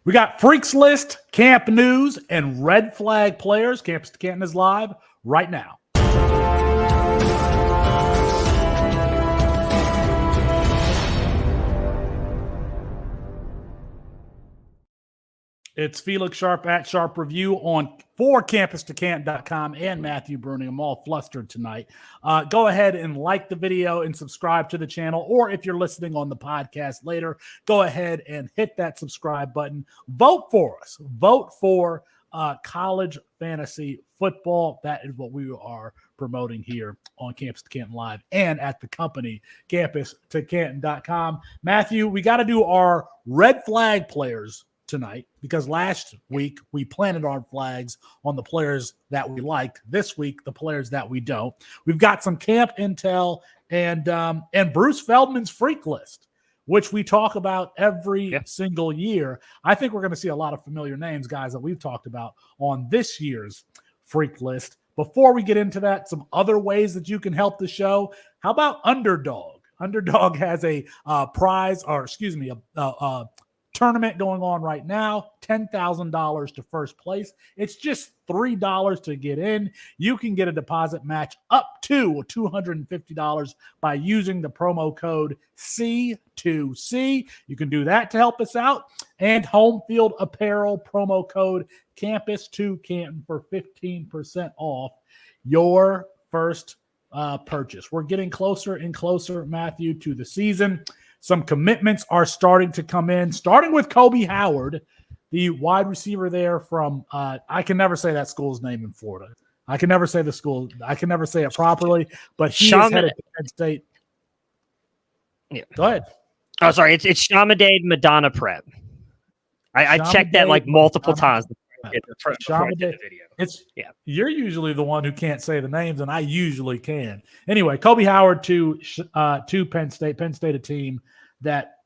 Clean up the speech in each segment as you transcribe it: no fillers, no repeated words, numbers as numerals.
We got Freaks List, Camp News, and Red Flag Players. Campus to Canton is live right now. It's Felix Sharpe at Sharpe Review for Campus2Canton.com and Matthew Bruening. I'm all flustered tonight. Go ahead and like the video and subscribe to the channel. Or if you're listening on the podcast later, go ahead and hit that subscribe button. Vote for us. Vote for college fantasy football. That is what we are promoting here on Campus to Canton Live and at the company, Campus2Canton.com. Matthew, we got to do our red flag players tonight, because last week we planted our flags on the players that we liked. This week, the players that we don't. We've got some camp intel and Bruce Feldman's freak list, which we talk about every single year. I think we're going to see a lot of familiar names, guys, that we've talked about on this year's freak list. Before we get into that, some other ways that you can help the show. How about Underdog? Underdog has a tournament going on right now, $10,000 to first place. It's just $3 to get in. You can get a deposit match up to $250 by using the promo code C2C. You can do that to help us out. And Home Field Apparel promo code Campus2Canton for 15% off your first purchase. We're getting closer and closer, Matthew, to the season. Some commitments are starting to come in, starting with Kobe Howard, the wide receiver there from I can never say that school's name in Florida. I can never say the school. I can never say it properly, but he is headed to Penn State. Yeah. Go ahead. Oh, sorry. It's Shamadade Madonna Prep. I checked that like multiple times. You're usually the one who can't say the names, and I usually can. Anyway, Kobe Howard to Penn State. Penn State, a team that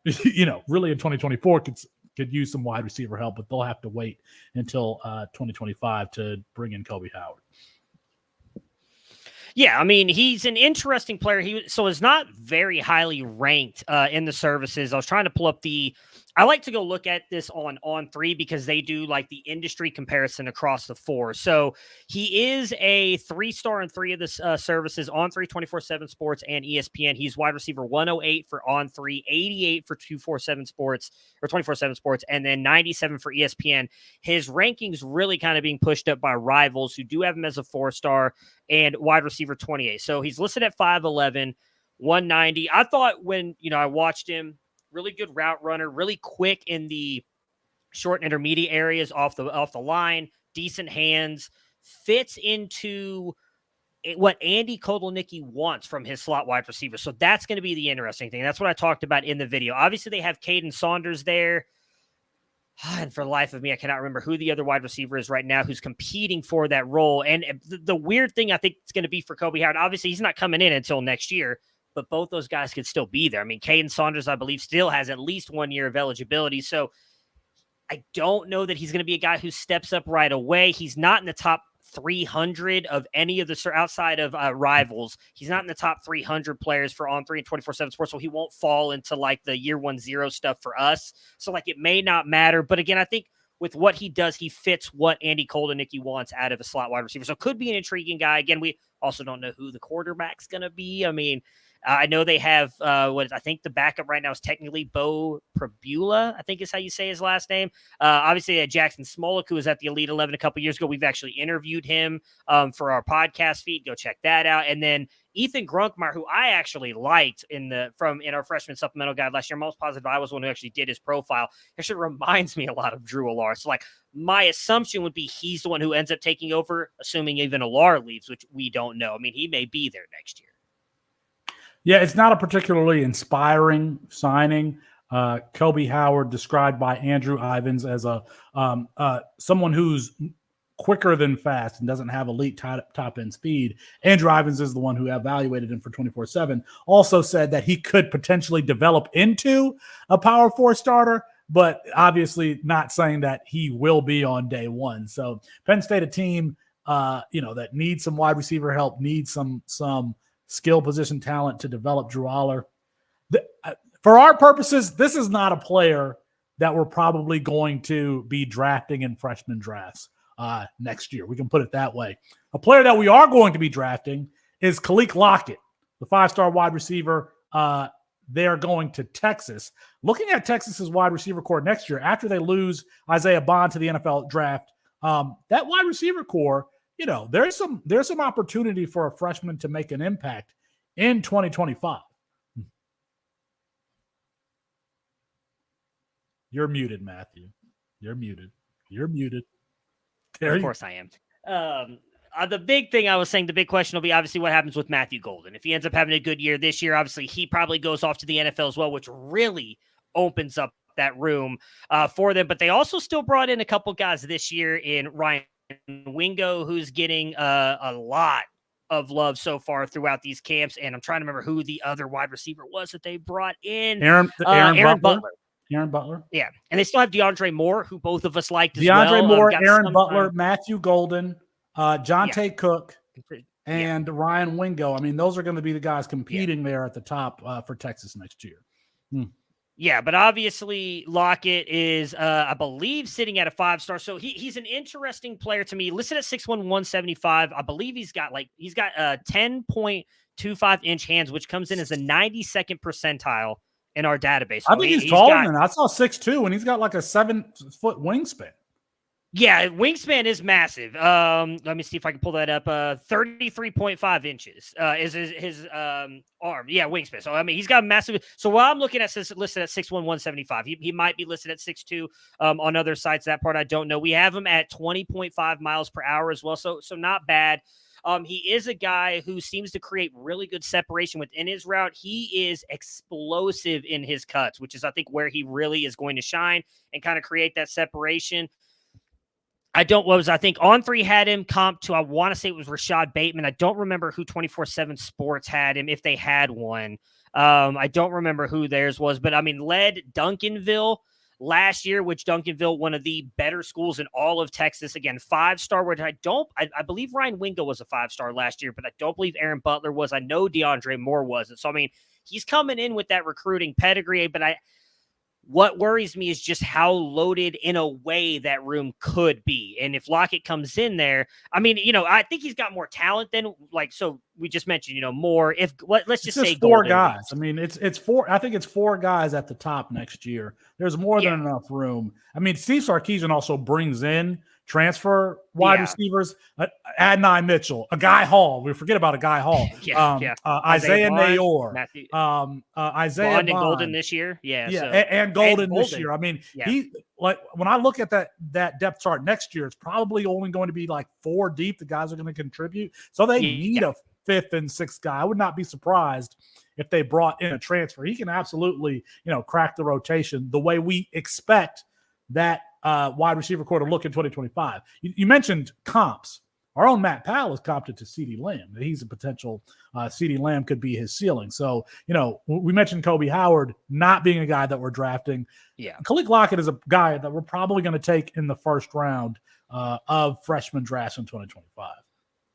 really in 2024 could use some wide receiver help, but they'll have to wait until 2025 to bring in Kobe Howard. Yeah, I mean, he's an interesting player. So is not very highly ranked in the services. I was trying to pull up I like to go look at this on 3 because they do like the industry comparison across the 4. So he is a 3-star in 3 of the services, on 3, 24/7 Sports, and ESPN. He's wide receiver 108 for on 3, 88 for 247 Sports or 24/7 Sports, and then 97 for ESPN. His rankings really kind of being pushed up by rivals who do have him as a 4-star and wide receiver 28. So he's listed at 5'11", 190. I thought when I watched him, really good route runner, really quick in the short and intermediate areas off the line, decent hands, fits into what Andy Kotelnicki wants from his slot wide receiver. So that's going to be the interesting thing. That's what I talked about in the video. Obviously, they have Caden Saunders there. And for the life of me, I cannot remember who the other wide receiver is right now who's competing for that role. And the weird thing I think it's going to be for Kobe Howard, obviously he's not coming in until next year, but both those guys could still be there. I mean, Caden Saunders, I believe, still has at least 1 year of eligibility. So I don't know that he's going to be a guy who steps up right away. He's not in the top 300 of any of the outside of rivals. He's not in the top 300 players for on 3 and 24/7 Sports. So he won't fall into like the year 1-0 stuff for us. So like it may not matter. But again, I think with what he does, he fits what Andy Kotelnicki wants out of a slot wide receiver. So could be an intriguing guy. Again, we also don't know who the quarterback's going to be. I mean, I know they have I think the backup right now is technically Bo Prabula, I think is how you say his last name. Obviously, they had Jackson Smolik, who was at the Elite 11 a couple years ago. We've actually interviewed him for our podcast feed. Go check that out. And then Ethan Grunkmeyer, who I actually liked in our freshman supplemental guide last year. I'm most positive I was one who actually did his profile. Actually reminds me a lot of Drew Allar. So like my assumption would be he's the one who ends up taking over, assuming even Allar leaves, which we don't know. I mean, he may be there next year. Yeah, it's not a particularly inspiring signing. Kobe Howard, described by Andrew Ivins as someone who's quicker than fast and doesn't have elite top-end speed. Andrew Ivins is the one who evaluated him for 24/7. Also said that he could potentially develop into a Power 4 starter, but obviously not saying that he will be on day one. So Penn State, a team that needs some wide receiver help, needs some skill position talent to develop Drew Allar. For our purposes, this is not a player that we're probably going to be drafting in freshman drafts next year. We can put it that way. A player that we are going to be drafting is Khalil Lockett, the 5-star wide receiver. They're going to Texas. Looking at Texas's wide receiver core next year, after they lose Isaiah Bond to the NFL draft, that wide receiver core, there's some opportunity for a freshman to make an impact in 2025. You're muted, Matthew. You're muted. Of course I am. The big thing I was saying, the big question will be obviously what happens with Matthew Golden. If he ends up having a good year this year, obviously he probably goes off to the NFL as well, which really opens up that room for them. But they also still brought in a couple guys this year in Ryan Wingo, who's getting a lot of love so far throughout these camps. And I'm trying to remember who the other wide receiver was that they brought in. Aaron Butler. Aaron Butler. Yeah. And they still have DeAndre Moore, who both of us liked as DeAndre well. Moore, Aaron Butler, Matthew Golden, Jonte Cook, and Ryan Wingo. I mean, those are going to be the guys competing there at the top for Texas next year. Yeah, but obviously Lockett is, I believe, sitting at a 5-star. So he's an interesting player to me. Listed at 6'1", 175. I believe he's got 10.25 inch hands, which comes in as the 92nd percentile in our database. So I think he's taller than that. I saw 6'2", and he's got like a 7-foot wingspan. Yeah, wingspan is massive. Let me see if I can pull that up. 33.5 inches is his arm. Yeah, wingspan. So, I mean, he's got massive. So, while I'm looking at listed at 6'1", 175, he might be listed at 6'2" on other sites. That part I don't know. We have him at 20.5 miles per hour as well. So not bad. He is a guy who seems to create really good separation within his route. He is explosive in his cuts, which is, I think, where he really is going to shine and kind of create that separation. I think On 3 had him comp to, I want to say it was Rashad Bateman. I don't remember who 24/7 Sports had him, if they had one. I don't remember who theirs was, but I mean, led Duncanville last year, which Duncanville, one of the better schools in all of Texas. Again, 5-star, which I believe Ryan Wingo was a 5-star last year, but I don't believe Aaron Butler was. I know DeAndre Moore wasn't. So, I mean, he's coming in with that recruiting pedigree, but what worries me is just how loaded in a way that room could be. And if Lockett comes in there, I mean, I think he's got more talent than so we just mentioned, more. If let's just say 4 guys. I mean, it's 4. I think it's 4 guys at the top next year. There's more than enough room. I mean, Steve Sarkisian also brings in transfer wide receivers, Adonai Mitchell, a Guy Hall. We forget about a Guy Hall. Isaiah Nayor, Isaiah Bond and Golden this year. And Golden this year. I mean, he when I look at that depth chart next year, it's probably only going to be like 4 deep. The guys are going to contribute, so they need a 5th and 6th guy. I would not be surprised if they brought in a transfer. He can absolutely, crack the rotation the way we expect that wide receiver core to look in 2025. You mentioned comps. Our own Matt Powell is comped to CeeDee Lamb. He's a potential CeeDee Lamb could be his ceiling. So, we mentioned Kobe Howard not being a guy that we're drafting. Yeah. Khalil Lockett is a guy that we're probably going to take in the first round of freshman drafts in 2025.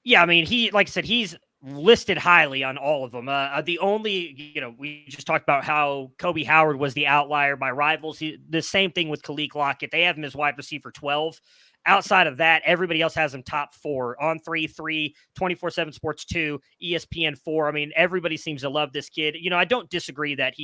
Yeah, I mean, he's listed highly on all of them. The only, we just talked about how Kobe Howard was the outlier by rivals. The same thing with Khalil Lockett. They have him as wide receiver 12. Outside of that, everybody else has him top 4. On 3, 24/7 Sports 2, ESPN 4. I mean, everybody seems to love this kid. I don't disagree that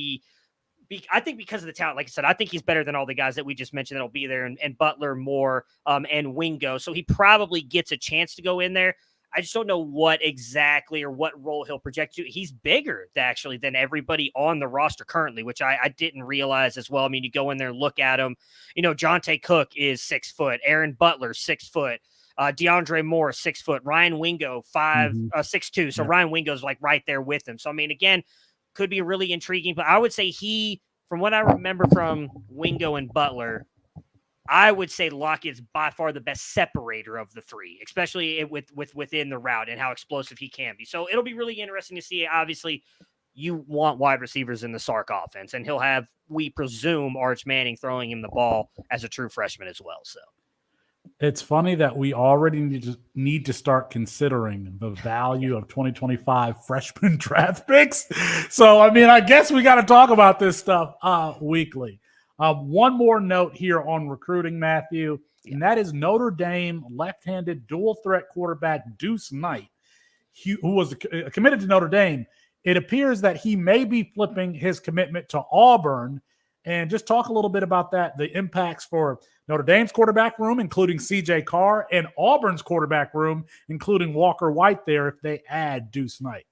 I think because of the talent, like I said, I think he's better than all the guys that we just mentioned that'll be there, and Butler, Moore, and Wingo. So he probably gets a chance to go in there. I just don't know what exactly or what role he'll project to. He's bigger, actually, than everybody on the roster currently, which I didn't realize as well. I mean, you go in there and look at him. Jonte Cook is 6 foot. Aaron Butler, 6 foot. DeAndre Moore, 6 foot. Ryan Wingo, 6'2". So Ryan Wingo's right there with him. So, I mean, again, could be really intriguing. But I would say from what I remember from Wingo and Butler, I would say Lockett's by far the best separator of the 3, especially within the route and how explosive he can be. So it'll be really interesting to see. Obviously, you want wide receivers in the Sark offense, and he'll have, we presume, Arch Manning throwing him the ball as a true freshman as well. So it's funny that we already need to start considering the value of 2025 freshman draft picks. So, I mean, I guess we got to talk about this stuff weekly. One more note here on recruiting, Matthew, and that is Notre Dame left-handed dual threat quarterback Deuce Knight, who was committed to Notre Dame. It appears that he may be flipping his commitment to Auburn. And just talk a little bit about that, the impacts for Notre Dame's quarterback room, including C.J. Carr, and Auburn's quarterback room, including Walker White there if they add Deuce Knight.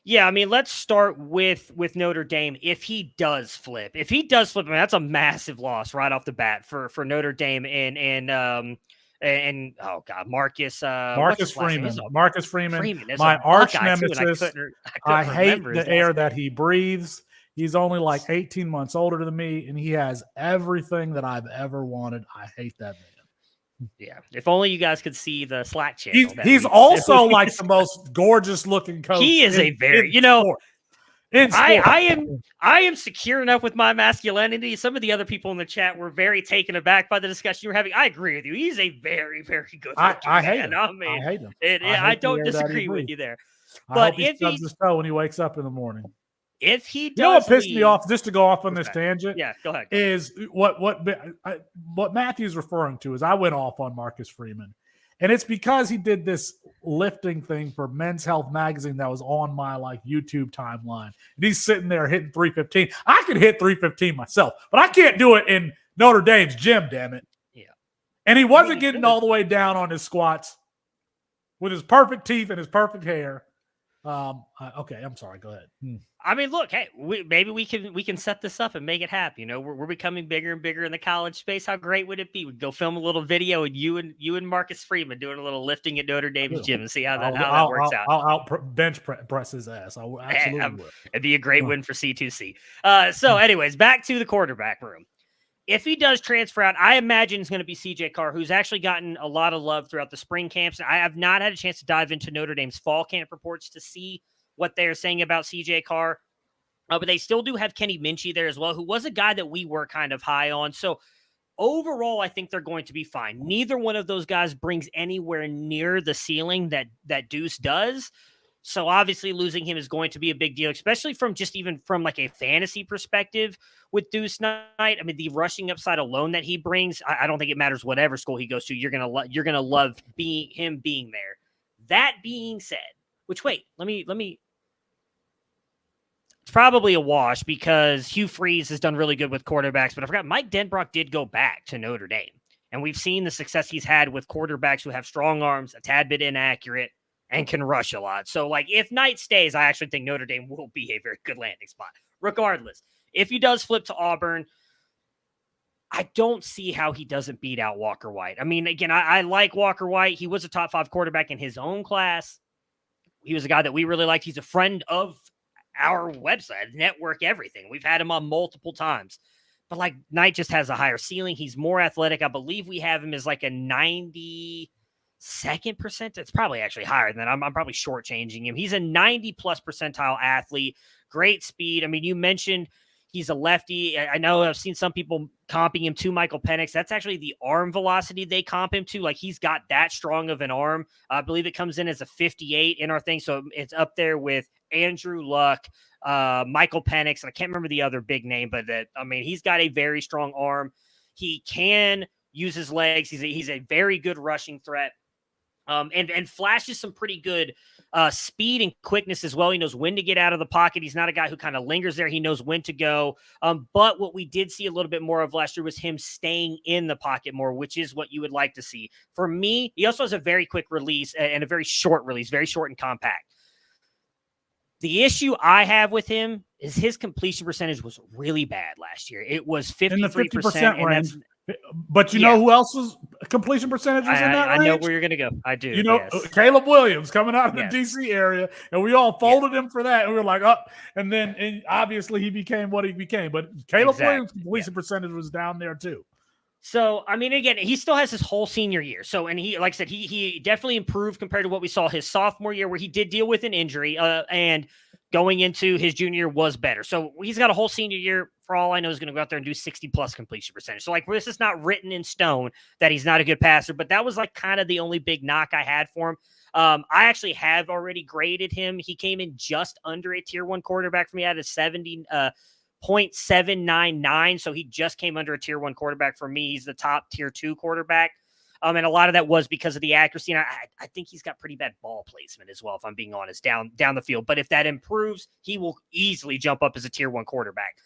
Yeah, I mean, let's start with Notre Dame. If he does flip, I mean, that's a massive loss right off the bat for Notre Dame and oh god, Marcus Freeman. Marcus Freeman, my arch nemesis. I hate the air that name. he breathes. He's only like 18 months older than me, and he has everything that I've ever wanted. I hate that man. Yeah, if only you guys could see the Slack channel. He's also like the most gorgeous looking coach. He is I am secure enough with my masculinity. Some of the other people in the chat were very taken aback by the discussion you were having. I agree with you. He's a very, very good I hate him. I hate him. I don't disagree with you there. But if he stubs his toe when he wakes up in the morning. If he does, you know what pissed me off, just to go off on this tangent? Yeah, go ahead. Is what Matthew's referring to is I went off on Marcus Freeman. And it's because he did this lifting thing for Men's Health magazine that was on my YouTube timeline. And he's sitting there hitting 315. I could hit 315 myself, but I can't do it in Notre Dame's gym, damn it. Yeah. And he wasn't getting all the way down on his squats with his perfect teeth and his perfect hair. Okay, I'm sorry. Go ahead. I mean, look, hey, maybe we can set this up and make it happen. You know, we're becoming bigger and bigger in the college space. How great would it be? We'd go film a little video and you and Marcus Freeman doing a little lifting at Notre Dame's gym and see how that works out. I'll bench press his ass. I absolutely will. It'd be a great win for C2C. So, anyways, back to the quarterback room. If he does transfer out, I imagine it's going to be C.J. Carr, who's actually gotten a lot of love throughout the spring camps. I have not had a chance to dive into Notre Dame's fall camp reports to see what they're saying about C.J. Carr. But they still do have Kenny Minchie there as well, who was a guy that we were kind of high on. So overall, I think they're going to be fine. Neither one of those guys brings anywhere near the ceiling that Deuce does. So obviously losing him is going to be a big deal, especially from like a fantasy perspective with Deuce Knight. I mean, the rushing upside alone that he brings, I don't think it matters whatever school he goes to. You're gonna love him being there. That being said, which wait, let me. It's probably a wash because Hugh Freeze has done really good with quarterbacks, but I forgot Mike Denbrock did go back to Notre Dame, and we've seen the success he's had with quarterbacks who have strong arms, a tad bit inaccurate, and can rush a lot. So, if Knight stays, I actually think Notre Dame will be a very good landing spot. Regardless, if he does flip to Auburn, I don't see how he doesn't beat out Walker White. I mean, again, I like Walker White. He was a top 5 quarterback in his own class. He was a guy that we really liked. He's a friend of our website, network, everything. We've had him on multiple times. But, Knight just has a higher ceiling. He's more athletic. I believe we have him as a 92nd percent. It's probably actually higher than that. I'm probably shortchanging him. He's a 90-plus percentile athlete. Great speed. I mean, you mentioned he's a lefty. I know I've seen some people comping him to Michael Penix. That's actually the arm velocity they comp him to. He's got that strong of an arm. I believe it comes in as a 58 in our thing. So it's up there with Andrew Luck, Michael Penix, and I can't remember the other big name, but he's got a very strong arm. He can use his legs. He's a very good rushing threat. And flashes some pretty good speed and quickness as well. He knows when to get out of the pocket. He's not a guy who kind of lingers there. He knows when to go. But what we did see a little bit more of last year was him staying in the pocket more, which is what you would like to see. For me, he also has a very quick release and a very short release, very short and compact. The issue I have with him is his completion percentage was really bad last year. It was 53%. In the 50% range. But you know who else's completion percentage was in that range? I know where you're going to go. I do. Caleb Williams coming out of the D.C. area, and we all folded him for that. And we were like, and obviously he became what he became. But Caleb Williams' completion percentage was down there too. So, I mean, again, he still has his whole senior year. So, and he, like I said, he definitely improved compared to what we saw his sophomore year where he did deal with an injury and going into his junior year was better. So he's got a whole senior year. For all I know, is going to go out there and do 60+ completion percentage. So this is not written in stone that he's not a good passer, but that was kind of the only big knock I had for him. I actually have already graded him. He came in just under a tier 1 quarterback for me out of 70. .799. So he just came under a tier 1 quarterback. For me, he's the top tier 2 quarterback. And a lot of that was because of the accuracy. And I think he's got pretty bad ball placement as well, if I'm being honest, down the field. But if that improves, he will easily jump up as a tier 1 quarterback.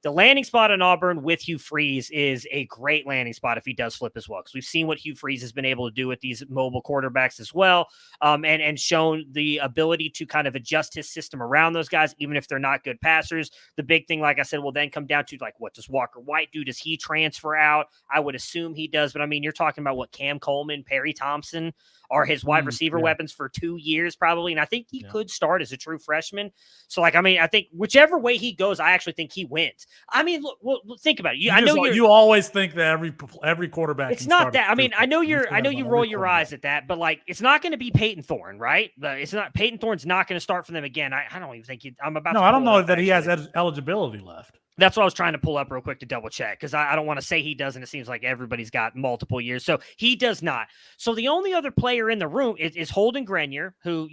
The landing spot in Auburn with Hugh Freeze is a great landing spot if he does flip as well, because we've seen what Hugh Freeze has been able to do with these mobile quarterbacks as well, and shown the ability to kind of adjust his system around those guys, even if they're not good passers. The big thing, like I said, will then come down to, like, what does Walker White do? Does he transfer out? I would assume he does, but I mean, you're talking about what Cam Coleman, Perry Thompson are his wide receiver weapons for 2 years probably, and I think he could start as a true freshman. So, like, I mean, I think whichever way he goes, I actually think he wins. I mean, look, well, think about it. You always think that every quarterback. It's not that. I mean, I know you roll your eyes at that, but like, it's not going to be Peyton Thorne, right? It's not. Peyton Thorne's not going to start for them again. I don't even think I'm about. No, I don't know that he has eligibility left. That's what I was trying to pull up real quick to double check, because I don't want to say he doesn't. It seems like everybody's got multiple years. So he does not. So the only other player in the room is Holden Grenier, who,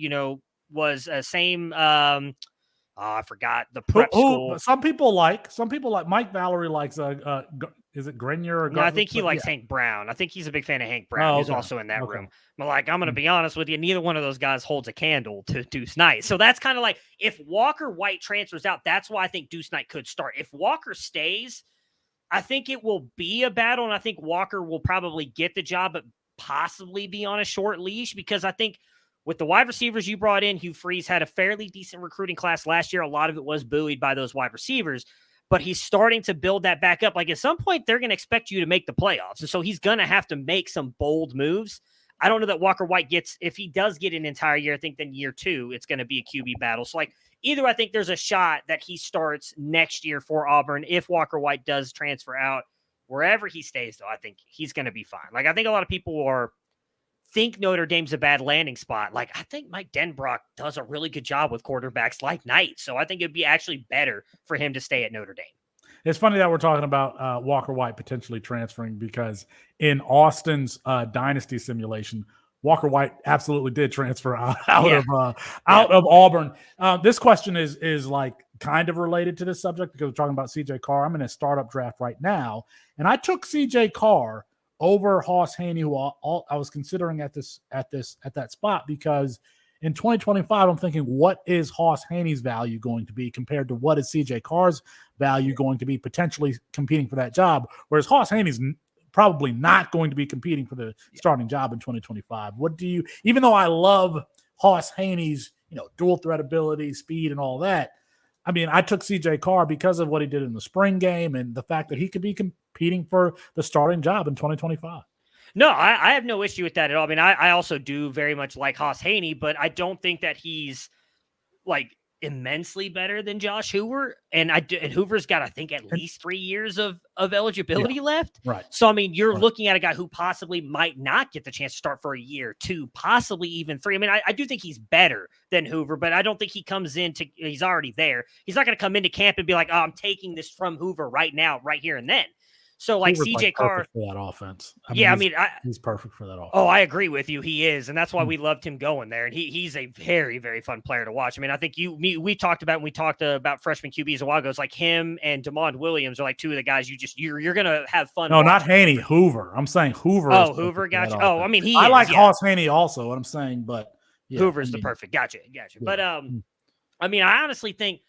was same. I forgot the prep school. Some people like Mike Valerie likes is it Grenier or no, I think he likes Hank Brown. I think he's a big fan of Hank Brown, who's also in that room. But like, I'm going to be honest with you, neither one of those guys holds a candle to Deuce Knight. So that's kind of like, if Walker White transfers out, that's why I think Deuce Knight could start. If Walker stays, I think it will be a battle, and I think Walker will probably get the job, but possibly be on a short leash, because I think with the wide receivers you brought in, Hugh Freeze had a fairly decent recruiting class last year. A lot of it was buoyed by those wide receivers, but he's starting to build that back up. Like, at some point, they're going to expect you to make the playoffs. And so he's going to have to make some bold moves. I don't know that Walker White if he does get an entire year, I think then year 2, it's going to be a QB battle. So, like, either I think there's a shot that he starts next year for Auburn. If Walker White does transfer out, wherever he stays, though, I think he's going to be fine. Like, I think a lot of people think Notre Dame's a bad landing spot. Like, I think Mike Denbrock does a really good job with quarterbacks like Knight. So I think it'd be actually better for him to stay at Notre Dame. It's funny that we're talking about Walker White potentially transferring, because in Austin's dynasty simulation, Walker White absolutely did transfer out of Auburn. This question is like kind of related to this subject, because we're talking about CJ Carr. I'm in a startup draft right now, and I took CJ Carr over Hoss Haney, who I was considering at that spot, because in 2025, I'm thinking, what is Hoss Haney's value going to be compared to what is CJ Carr's value going to be, potentially competing for that job? Whereas Hoss Haney's probably not going to be competing for the starting job in 2025. Even though I love Hoss Haney's, dual threat ability, speed, and all that, I mean, I took CJ Carr because of what he did in the spring game and the fact that he could be competing for the starting job in 2025. No, I have no issue with that at all. I mean, I also do very much like Hoss Haney, but I don't think that he's like immensely better than Josh Hoover. And Hoover's got, I think, at least 3 years of eligibility left. Right. So, I mean, you're looking at a guy who possibly might not get the chance to start for a year, 2, possibly even 3. I mean, I do think he's better than Hoover, but I don't think he comes he's already there. He's not going to come into camp and be like, oh, I'm taking this from Hoover right now, right here and then. So, like, Hoover's CJ Carr for that offense. He's perfect for that offense. Oh, I agree with you. He is, and that's why we loved him going there. And he's a very, very fun player to watch. I mean, I think we talked about freshman QBs a while ago. It's like him and DeMond Williams are like two of the guys you're gonna have fun. No, not Haney. Hoover. I'm saying Hoover. Oh, Hoover. Gotcha. Oh, I mean, I like Hoss Haney also. What I'm saying, but Hoover's the perfect. Gotcha. Yeah. But I mean, I honestly think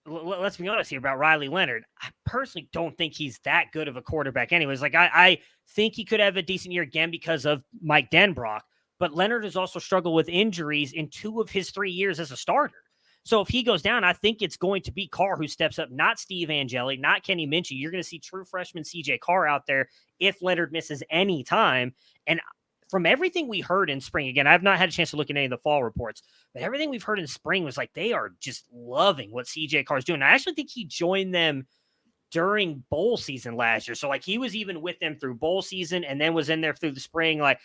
let's be honest here about Riley Leonard. I personally don't think he's that good of a quarterback anyways. Like, I think he could have a decent year again because of Mike Denbrock, but Leonard has also struggled with injuries in 2 of his 3 years as a starter. So if he goes down, I think it's going to be Carr who steps up, not Steve Angeli, not Kenny Minchie. You're going to see true freshman CJ Carr out there if Leonard misses any time. And from everything we heard in spring, again, I've not had a chance to look at any of the fall reports, but everything we've heard in spring was like they are just loving what CJ Carr is doing. I actually think he joined them during bowl season last year. So, like, he was even with them through bowl season and then was in there through the spring. Like,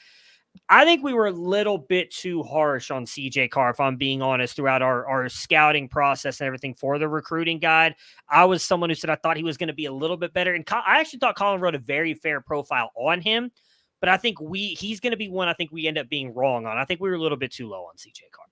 I think we were a little bit too harsh on CJ Carr, if I'm being honest, throughout our scouting process and everything for the recruiting guide. I was someone who said I thought he was going to be a little bit better. And I actually thought Colin wrote a very fair profile on him. But I think he's going to be one I think we end up being wrong on. I think we were a little bit too low on CJ Carr.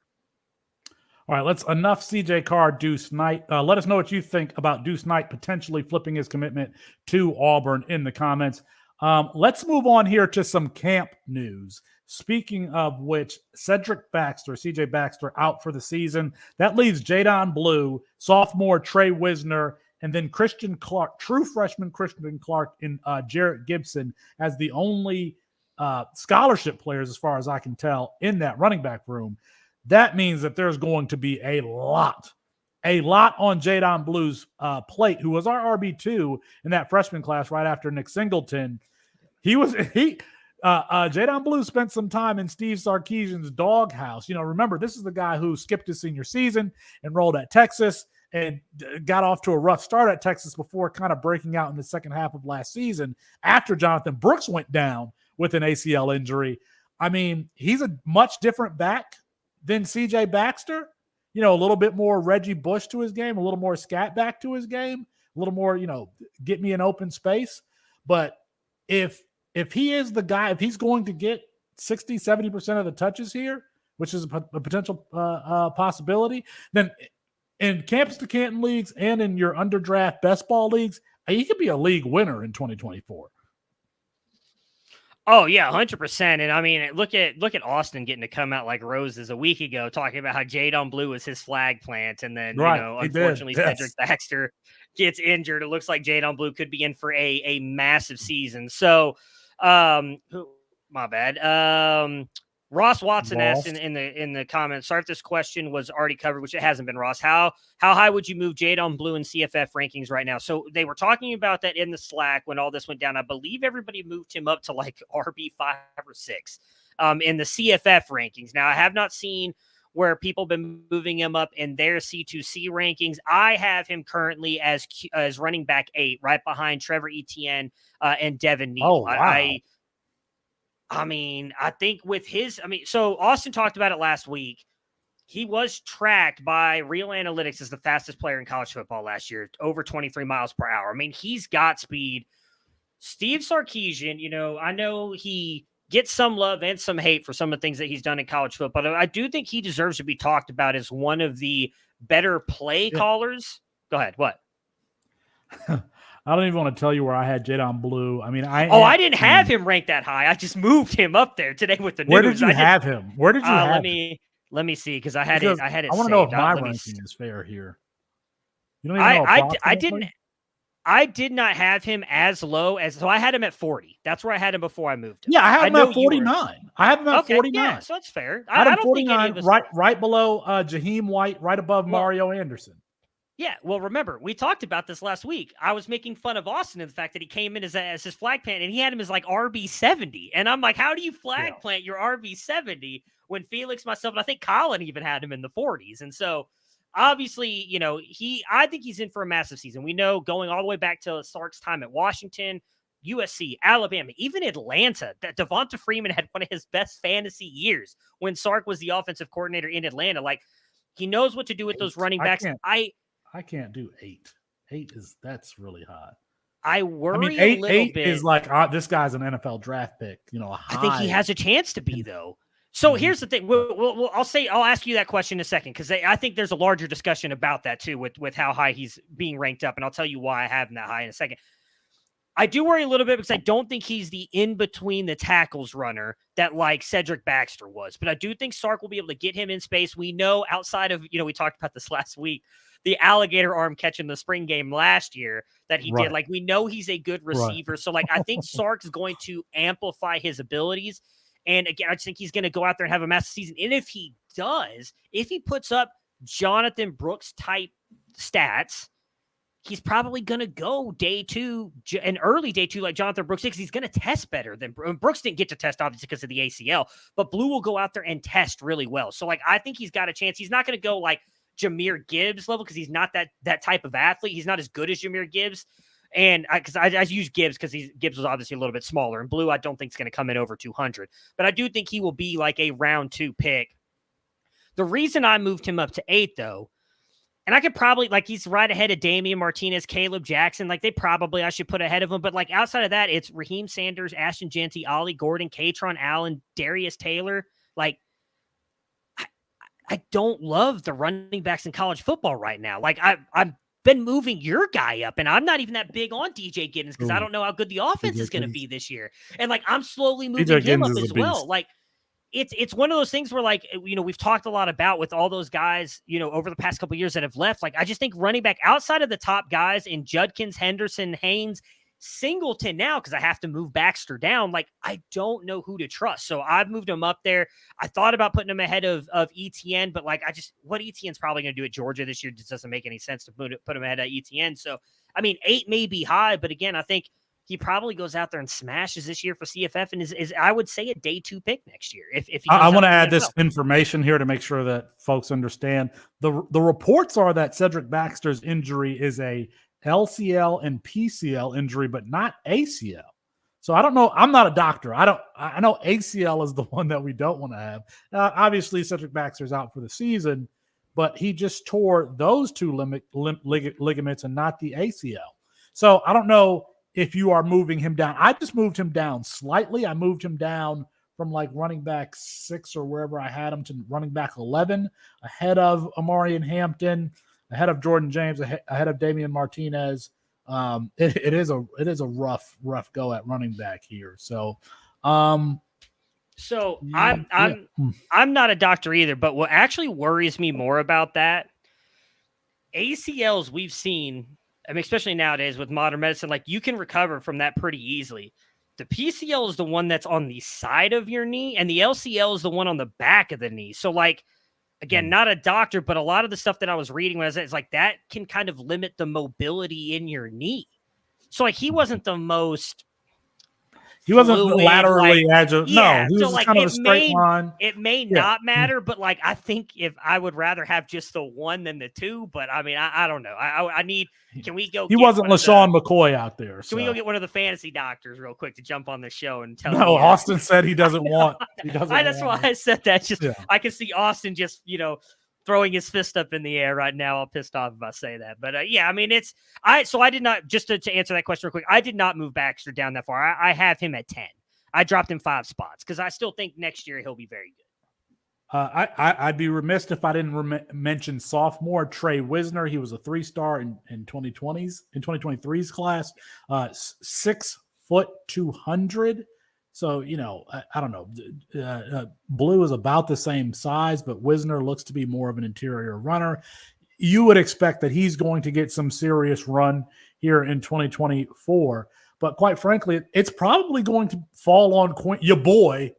All right, let's enough CJ Carr, Deuce Knight. Let us know what you think about Deuce Knight potentially flipping his commitment to Auburn in the comments. Let's move on here to some camp news. Speaking of which, Cedric Baxter, CJ Baxter, out for the season. That leaves Jadon Blue, sophomore Trey Wisner, and then Christian Clark, true freshman Christian Clark, and Jarrett Gibson as the only scholarship players, as far as I can tell, in that running back room. That means that there's going to be a lot on Jadon Blue's plate, who was our RB2 in that freshman class right after Nick Singleton. Jadon Blue spent some time in Steve Sarkisian's doghouse. Remember, this is the guy who skipped his senior season, enrolled at Texas, and got off to a rough start at Texas before kind of breaking out in the second half of last season after Jonathan Brooks went down with an ACL injury. I mean, he's a much different back than CJ Baxter. A little bit more Reggie Bush to his game, a little more scat back to his game, a little more, get me an open space. But if he is the guy, if he's going to get 60, 70% of the touches here, which is a potential possibility, then in Campus2Canton leagues and in your underdraft best ball leagues, he could be a league winner in 2024. Oh yeah, 100%. And I mean, look at Austin getting to come out like roses a week ago, talking about how Jadon Blue was his flag plant, and then unfortunately Cedric Baxter gets injured. It looks like Jadon Blue could be in for a massive season. So, my bad. Ross Watson asked in the comments, sorry if this question was already covered, which it hasn't been, Ross. How high would you move Jadon Blue in CFF rankings right now? So they were talking about that in the Slack when all this went down. I believe everybody moved him up to like RB 5 or 6 in the CFF rankings. Now, I have not seen where people have been moving him up in their C2C rankings. I have him currently as running back 8, right behind Trevor Etienne and Devin Neal. Oh, wow. I think with so Austin talked about it last week. He was tracked by Real Analytics as the fastest player in college football last year, over 23 miles per hour. I mean, he's got speed. Steve Sarkisian, I know he gets some love and some hate for some of the things that he's done in college football, but I do think he deserves to be talked about as one of the better play callers. Go ahead. What? I don't even want to tell you where I had Jadon Blue. I mean, I didn't have him ranked that high. I just moved him up there today with the news. Where did you have him? Where did you have him? Let me see, because I had it. I want to know if my ranking is fair here. You don't even know. I did not have him as low as, so I had him at 40. That's where I had him before I moved him. Yeah, I have him at 49. I have him at 49. Yeah, so that's fair. I don't 49, think right below Jaheim White, right above Mario Anderson. Yeah, well, remember, we talked about this last week. I was making fun of Austin and the fact that he came in as his flag plant, and he had him as like RB70. And I'm like, how do you flag plant your RB70 when Felix, myself, and I think Colin even had him in the 40s? And so, obviously, I think he's in for a massive season. We know going all the way back to Sark's time at Washington, USC, Alabama, even Atlanta, that Devonta Freeman had one of his best fantasy years when Sark was the offensive coordinator in Atlanta. Like, he knows what to do with those running backs. I can't do 8. 8 that's really high. I worry a little bit. 8 is like, this guy's an NFL draft pick. I think he has a chance to be, though. So here's the thing. I'll ask you that question in a second, because I think there's a larger discussion about that too, with how high he's being ranked up, and I'll tell you why I have him that high in a second. I do worry a little bit because I don't think he's the in between the tackles runner that like Cedric Baxter was, but I do think Sark will be able to get him in space. We know outside of, we talked about this last week, the alligator arm catch in the spring game last year that he did. Like, we know he's a good receiver. So like, I think Sark is going to amplify his abilities. And again, I just think he's going to go out there and have a massive season. And if he does, if he puts up Jonathan Brooks type stats, he's probably going to go day 2 and early day 2 like Jonathan Brooks, because he's going to test better than Brooks. Didn't get to test obviously because of the ACL, but Blue will go out there and test really well. So like, I think he's got a chance. He's not going to go like Jahmyr Gibbs level, because he's not that type of athlete. He's not as good as Jahmyr Gibbs. And I use Gibbs because Gibbs was obviously a little bit smaller, and Blue I don't think is going to come in over 200, but I do think he will be like a round 2 pick. The reason I moved him up to 8 though, and I could probably, like, he's right ahead of Damian Martinez, Caleb Jackson. Like, I should put ahead of him. But like, outside of that, it's Raheem Sanders, Ashton Jeanty, Ollie Gordon, Katron Allen, Darius Taylor. Like, I don't love the running backs in college football right now. Like I've been moving your guy up, and I'm not even that big on DJ Giddens because I don't know how good the offense is going to be this year. And like I'm slowly moving him up as well. Like it's one of those things where, like, you know, we've talked a lot about with all those guys, you know, over the past couple of years that have left. Like I just think running back outside of the top guys in Judkins, Henderson, Haynes, Singleton now, because I have to move Baxter down. Like, I don't know who to trust. So I've moved him up there. I thought about putting him ahead of ETN, but like, what ETN's probably going to do at Georgia this year just doesn't make any sense to put him ahead of ETN. So, I mean, 8 may be high, but again, I think he probably goes out there and smashes this year for CFF and is I would say, a day 2 pick next year. If I want to add this information here to make sure that folks understand. The reports are that Cedric Baxter's injury is a LCL and PCL injury, but not ACL. So I don't know. I'm not a doctor. I know ACL is the one that we don't want to have. Obviously, Cedric Baxter's out for the season, but he just tore those 2 ligaments and not the ACL. So I don't know if you are moving him down. I just moved him down slightly. I moved him down from like running back 6 or wherever I had him to running back 11, ahead of Amarian Hampton, ahead of Jordan James, ahead of Damian Martinez. It is a rough go at running back here. So, I'm not a doctor either, but what actually worries me more about that, ACLs we've seen, I mean, especially nowadays with modern medicine, like you can recover from that pretty easily. The PCL is the one that's on the side of your knee, and the LCL is the one on the back of the knee. So like, again, not a doctor, but a lot of the stuff that I was reading was it's like that can kind of limit the mobility in your knee. So like he wasn't the most. He wasn't laterally agile. Yeah, no, he was like kind of a straight line. It may not matter, but like I think if I would rather have just the 1 than the 2. But I mean, I don't know. I need. Can we go? He wasn't LaShawn McCoy out there. Can we go get one of the fantasy doctors real quick to jump on the show and tell? No, Austin said he doesn't want. That's why I said that. Just I can see Austin just throwing his fist up in the air right now. All pissed off if I say that. But I mean, so I did not, just to answer that question real quick, I did not move Baxter down that far. I have him at 10. I dropped him 5 spots because I still think next year he'll be very good. I'd be remiss if I didn't mention sophomore Trey Wisner. He was a 3-star in 2023's class, 6 foot 200. So, I don't know. Blue is about the same size, but Wisner looks to be more of an interior runner. You would expect that he's going to get some serious run here in 2024. But quite frankly, it's probably going to fall on your boy,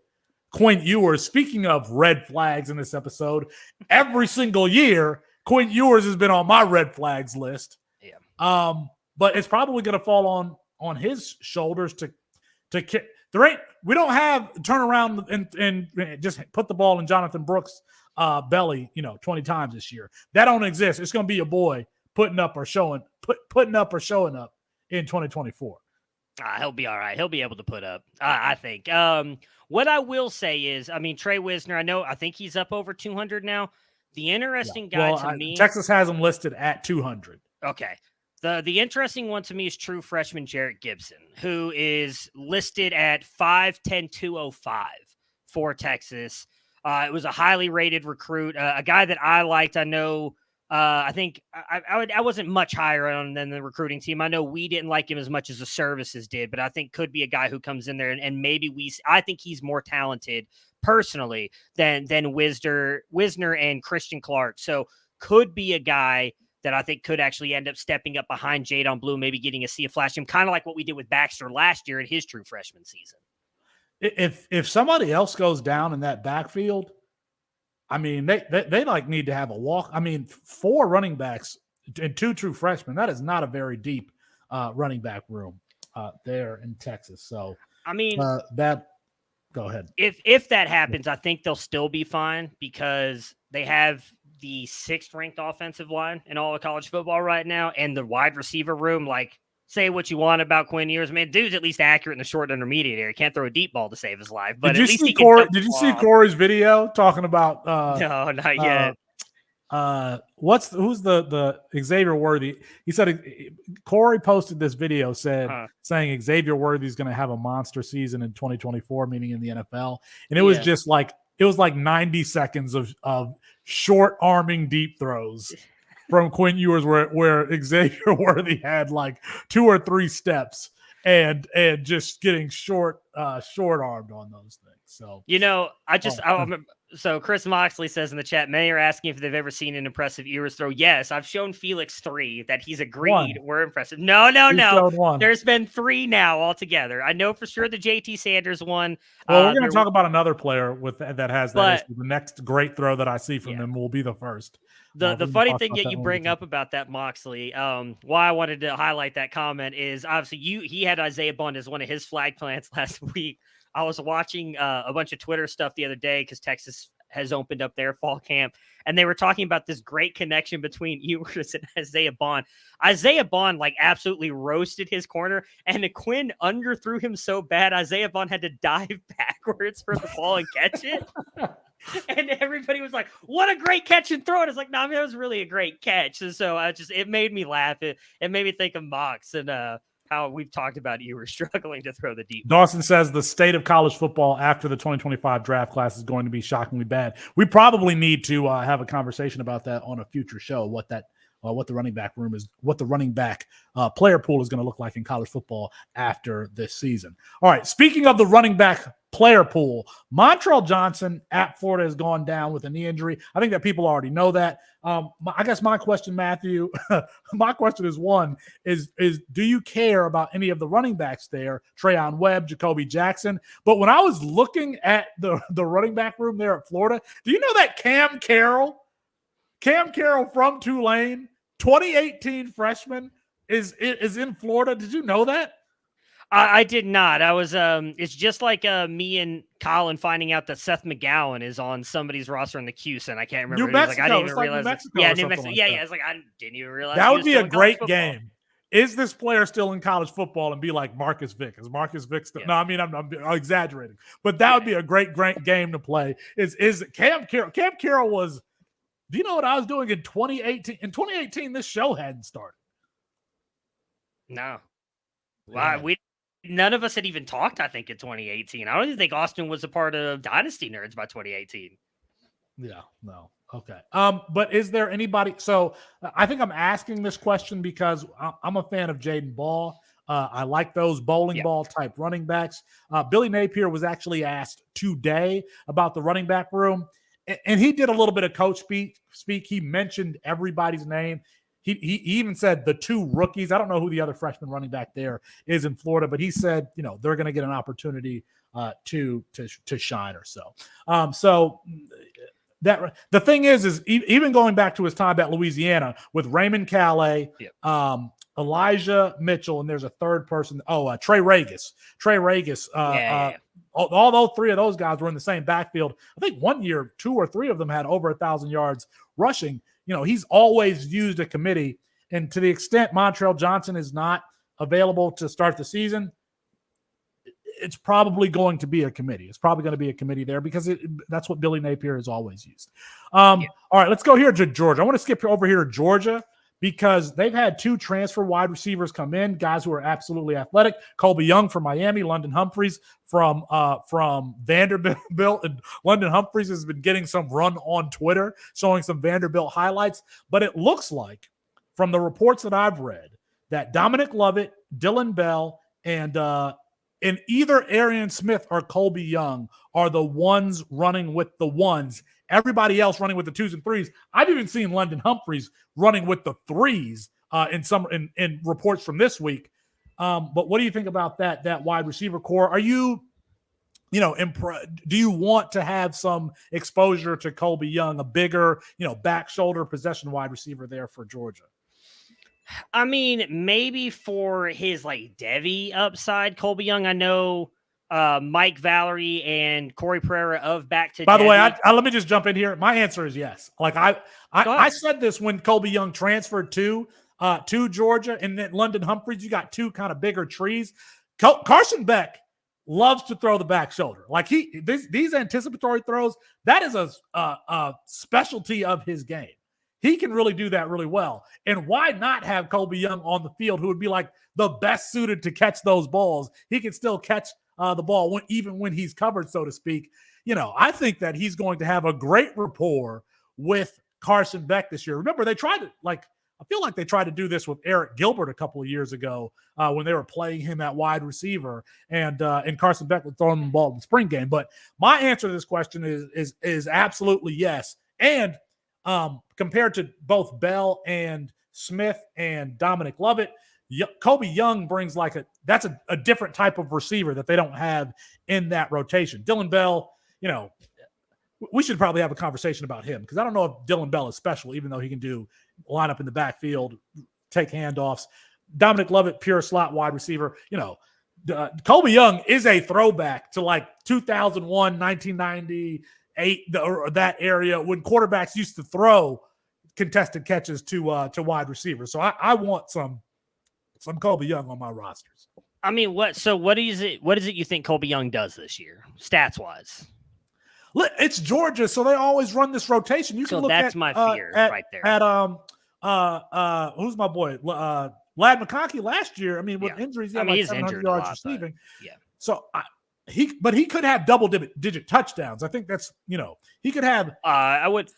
Quint Ewers. Speaking of red flags in this episode, every single year, Quint Ewers has been on my red flags list. Yeah. But it's probably going to fall on his shoulders to we don't have turn around and just put the ball in Jonathan Brooks' belly, 20 times this year. That don't exist. It's going to be your boy putting up or showing up in 2024. He'll be all right. He'll be able to put up, I think. What I will say is, I mean, Trey Wisner, I think he's up over 200 now. The interesting guy to me, Texas has him listed at 200. Okay. The interesting one to me is true freshman Jarrett Gibson, who is listed at 5'10", 205 for Texas. It was a highly rated recruit, a guy that I liked. I know. I think I wasn't much higher on than the recruiting team. I know we didn't like him as much as the services did, but I think could be a guy who comes in there and maybe I think he's more talented personally than Wisner and Christian Clark. So could be a guy that I think could actually end up stepping up behind Jadon Blue, maybe getting a see a flash him, kind of like what we did with Baxter last year in his true freshman season. If somebody else goes down in that backfield, I mean, they like need to have a walk. I mean, 4 running backs and 2 true freshmen, that is not a very deep running back room there in Texas. So, I mean, go ahead. If that happens, I think they'll still be fine because they have the 6th ranked offensive line in all of college football right now. And the wide receiver room, like, say what you want about Quinn Ewers. Man, dude's at least accurate in the short intermediate area. Can't throw a deep ball to save his life. But did you see Corey's video talking about no, not yet. Who's the Xavier Worthy? He said Corey posted this video saying Xavier Worthy is going to have a monster season in 2024, meaning in the NFL. And it was just like it was like 90 seconds of short arming deep throws from Quinn Ewers where Xavier Worthy had like 2 or 3 steps and just getting short armed on those things. So so Chris Moxley says in the chat, many are asking if they've ever seen an impressive Ewers throw. Yes, I've shown Felix 3 that he's agreed were impressive. No. There's been 3 now altogether. I know for sure the JT Sanders one. Well, we're going to talk about another player that has that issue. The next great throw that I see from him will be the first. The funny thing that you bring up about that, Moxley, why I wanted to highlight that comment is obviously he had Isaiah Bond as one of his flag plants last week. I was watching a bunch of Twitter stuff the other day because Texas has opened up their fall camp, and they were talking about this great connection between Ewers and Isaiah Bond. Isaiah Bond like absolutely roasted his corner, and the Quinn underthrew him so bad Isaiah Bond had to dive backwards for the ball and catch it. And everybody was like, what a great catch and throw. And it's like, no, it was really a great catch. And so it made me laugh. It made me think of Mox and how we've talked about you were struggling to throw the deep. Dawson says the state of college football after the 2025 draft class is going to be shockingly bad. We probably need to have a conversation about that on a future show, what the running back room is, what the running back player pool is going to look like in college football after this season. All right, speaking of the running back player pool, Montrell Johnson at Florida has gone down with a knee injury. I think that people already know that. I guess my question, Matthew, my question is do you care about any of the running backs there, Trayon Webb, Jacoby Jackson? But when I was looking at the running back room there at Florida, do you know that Cam Carroll from Tulane, 2018 freshman, is in Florida? Did you know that? I did not. I was it's just like me and Colin finding out that Seth McGowan is on somebody's roster in the Cuse, and I can't remember. New Mexico. I didn't even realize. New Mexico. It's like I didn't even realize that would be a great game. Is this player still in college football and be like Marcus Vick? Is Marcus Vick still? Yeah. No, I mean I'm exaggerating, but that would be a great game to play. Is Cam Carroll? Cam Carroll was. Do you know what I was doing in 2018? In 2018, this show hadn't started. No. Well, none of us had even talked, I think, in 2018. I don't even think Austin was a part of Dynasty Nerds by 2018. Yeah, no. Okay. But is there anybody? So I think I'm asking this question because I'm a fan of Jaden Ball. I like those bowling ball type running backs. Billy Napier was actually asked today about the running back room. And he did a little bit of coach speak. He mentioned everybody's name. He even said the 2 rookies. I don't know who the other freshman running back there is in Florida, but he said, they're going to get an opportunity to shine or so. So that the thing is even going back to his time at Louisiana with Raymond Calais, Elijah Mitchell, and there's a third person. Trey Regis. All 3 of those guys were in the same backfield. I think 1 year, 2 or 3 of them had over 1,000 yards rushing. He's always used a committee. And to the extent Montrell Johnson is not available to start the season, it's probably going to be a committee. It's probably going to be a committee there because that's what Billy Napier has always used. All right, let's go here to Georgia. I want to skip over here to Georgia because they've had 2 transfer wide receivers come in, guys who are absolutely athletic. Colby Young from Miami, London Humphreys from Vanderbilt. And London Humphreys has been getting some run on Twitter, showing some Vanderbilt highlights. But it looks like, from the reports that I've read, that Dominic Lovett, Dylan Bell, and either Arian Smith or Colby Young are the ones running with the ones. Everybody else running with the 2s and 3s. I've even seen London Humphreys running with the 3s in reports from this week. But what do you think about that wide receiver core? Are you, do you want to have some exposure to Colby Young, a bigger, back shoulder possession wide receiver there for Georgia? I mean, maybe for his Devi upside, Colby Young. I know Mike Valerie and Corey Pereira of Back to. By the way, let me just jump in here. My answer is yes. I said this when Colby Young transferred to Georgia, and then London Humphreys. You got 2 kind of bigger trees. Carson Beck loves to throw the back shoulder. These anticipatory throws. That is a specialty of his game. He can really do that really well. And why not have Colby Young on the field, who would be the best suited to catch those balls? He can still catch the ball even when he's covered, so to speak. I think that he's going to have a great rapport with Carson Beck this year. Remember, I feel like they tried to do this with Eric Gilbert a couple of years ago when they were playing him at wide receiver, and Carson Beck would throw him the ball in the spring game. But my answer to this question is absolutely yes. And compared to both Bell and Smith and Dominic Lovett, Kobe Young brings that's a different type of receiver that they don't have in that rotation. Dylan Bell, we should probably have a conversation about him because I don't know if Dylan Bell is special, even though he can line up in the backfield, take handoffs. Dominic Lovett, pure slot wide receiver. Kobe Young is a throwback to 2001, 1998, or that area when quarterbacks used to throw contested catches to wide receivers. So I want some Kobe Young on my rosters. I mean, what is it you think Kobe Young does this year, stats wise? It's Georgia, so they always run this rotation. You can look that's my fear right there. Who's my boy? Lad McConkey last year. I mean, with injuries, he had 700 yards receiving. Yeah. So he could have double-digit touchdowns. I think that's he could have. I would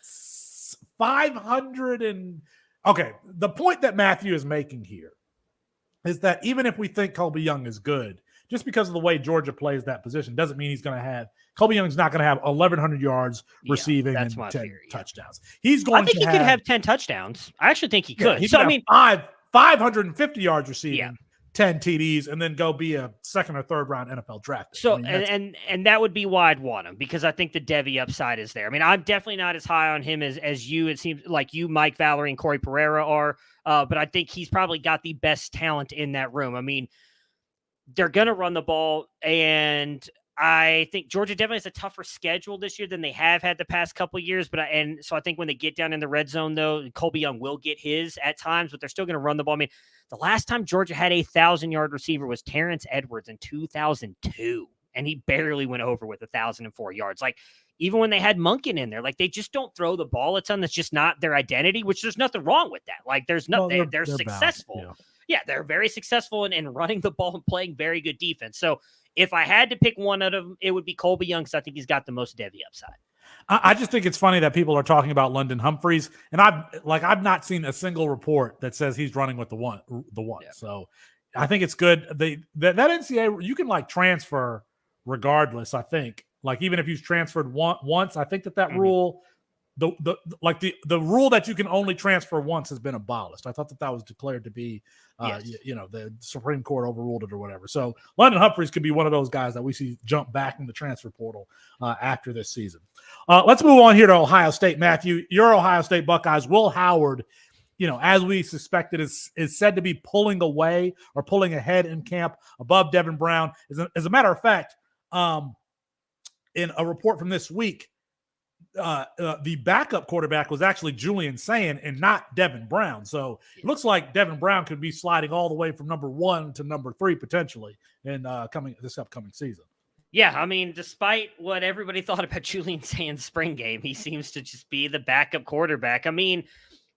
500 and okay. The point that Matthew is making here is that even if we think Kobe Young is good, just because of the way Georgia plays that position doesn't mean he's going to have. Kobe Young's not going to have 1,100 yards receiving and 10 touchdowns. He's going. I think he could have 10 touchdowns. I actually think he could. He could have 550 yards receiving, 10 TDs, and then go be a second or third round NFL draft. So and that would be why I'd want him, because I think the Devy upside is there. I mean, I'm definitely not as high on him as you. It seems like you, Mike Valerie, and Corey Pereira are, but I think he's probably got the best talent in that room. I mean, they're going to run the ball, and I think Georgia definitely has a tougher schedule this year than they have had the past couple of years. So I think when they get down in the red zone, though, Kobe Young will get his at times, but they're still going to run the ball. I mean, the last time Georgia had a 1,000-yard receiver was Terrence Edwards in 2002, and he barely went over with 1,004 yards. Even when they had Monken in there, they just don't throw the ball a ton. That's just not their identity, which there's nothing wrong with that. There's nothing. They're successful. Yeah, they're very successful in running the ball and playing very good defense. So if I had to pick one out of them, it would be Colby Young, because I think he's got the most Devy upside. I just think it's funny that people are talking about London Humphreys, and I've not seen a single report that says he's running with the one. Yeah. So I think it's good. That NCAA, you can transfer regardless. I think even if he's transferred once, I think that rule. The rule that you can only transfer once has been abolished. I thought that was declared to be, the Supreme Court overruled it or whatever. So London Humphreys could be one of those guys that we see jump back in the transfer portal after this season. Let's move on here to Ohio State. Matthew, your Ohio State Buckeyes, Will Howard, as we suspected, is said to be pulling away or pulling ahead in camp above Devin Brown. As a matter of fact, in a report from this week, the backup quarterback was actually Julian Sayin and not Devin Brown. So it looks like Devin Brown could be sliding all the way from number 1 to number 3 potentially in this upcoming season. Yeah, I mean, despite what everybody thought about Julian Sayin's spring game, he seems to just be the backup quarterback. I mean,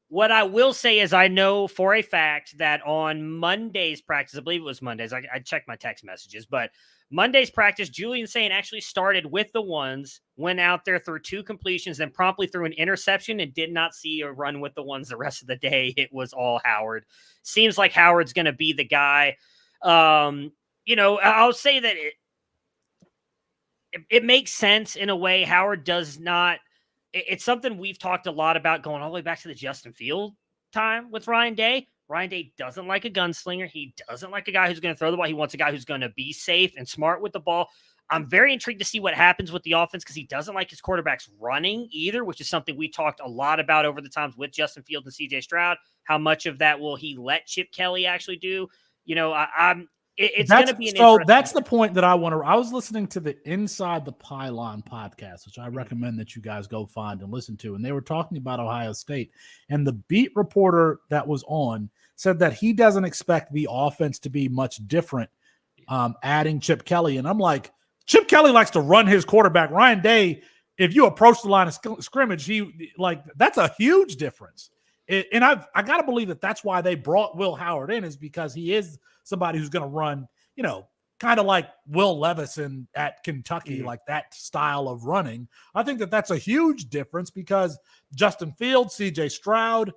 what I will say is I know for a fact that on Monday's practice, I believe it was Mondays, I checked my text messages, but Monday's practice, Julian Sayin actually started with the ones, went out there, threw 2 completions, then promptly threw an interception and did not see a run with the ones the rest of the day. It was all Howard. Seems like Howard's going to be the guy. I'll say that it makes sense in a way. Howard does not. It's something we've talked a lot about going all the way back to the Justin Field time with Ryan Day. Ryan Day doesn't like a gunslinger. He doesn't like a guy who's going to throw the ball. He wants a guy who's going to be safe and smart with the ball. I'm very intrigued to see what happens with the offense, because he doesn't like his quarterbacks running either, which is something we talked a lot about over the times with Justin Fields and CJ Stroud. How much of that will he let Chip Kelly actually do? It's going to be that's the point that I want to. I was listening to the Inside the Pylon podcast, which I recommend that you guys go find and listen to, and they were talking about Ohio State, and the beat reporter that was on said that he doesn't expect the offense to be much different adding Chip Kelly. And I'm like, Chip Kelly likes to run his quarterback. Ryan Day, if you approach the line of scrimmage, that's a huge difference. And I got to believe that that's why they brought Will Howard in, is because he is somebody who's going to run, kind of like Will Levis at Kentucky, like that style of running. I think that's a huge difference because Justin Fields, C.J. Stroud,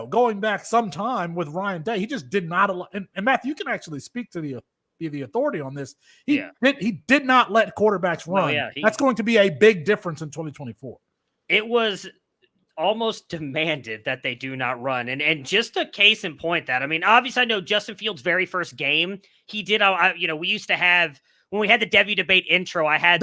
going back some time with Ryan Day, he just did not allow. And Matthew, you can actually speak to the authority on this. He did not let quarterbacks run. That's going to be a big difference in 2024. It was almost demanded that they do not run. And just a case in point that, I mean, obviously I know Justin Fields' very first game, he did, we used to have, when we had the Devy debate intro, I had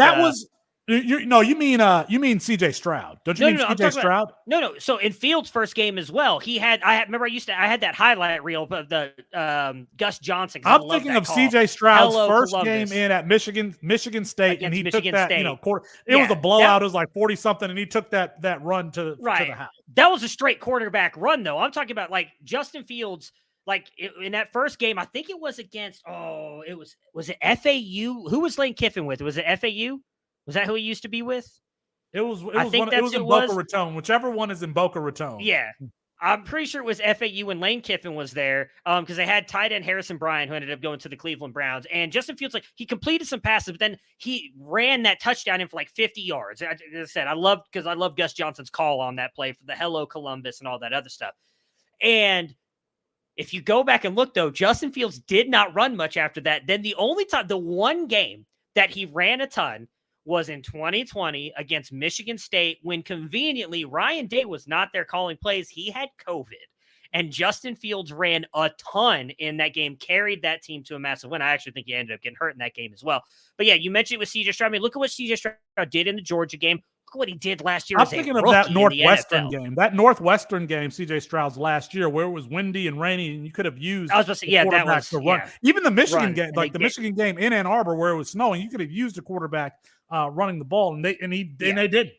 you mean C.J. Stroud. Don't you mean C.J. Stroud? No. So in Fields' first game as well, I had that highlight reel of the Gus Johnson. I'm thinking of C.J. Stroud's first game in at Michigan State, and he took that, quarter. It was a blowout. It was like 40-something, and he took that run to the house. That was a straight quarterback run, though. I'm talking about like Justin Fields. Like in that first game, I think it was against. Was it FAU? Who was Lane Kiffin with? Was it FAU? Was that who he used to be with? It was in Boca Raton. Whichever one is in Boca Raton. Yeah. I'm pretty sure it was FAU when Lane Kiffin was there because they had tight end Harrison Bryant, who ended up going to the Cleveland Browns. And Justin Fields, he completed some passes, but then he ran that touchdown in for like 50 yards. As I said, I love Gus Johnson's call on that play for the Hello Columbus and all that other stuff. And if you go back and look, though, Justin Fields did not run much after that. Then the one game that he ran a ton was in 2020 against Michigan State when conveniently Ryan Day was not there calling plays. He had COVID, and Justin Fields ran a ton in that game, carried that team to a massive win. I actually think he ended up getting hurt in that game as well. But yeah, you mentioned it with C.J. Stroud. I mean, look at what C.J. Stroud did in the Georgia game. Look what he did last year. I'm thinking of that Northwestern game. That Northwestern game, C.J. Stroud's last year, where it was windy and rainy, and you could have used quarterbacks to run. Even the Michigan game, Michigan game in Ann Arbor, where it was snowing, you could have used a quarterback running the ball, and they didn't.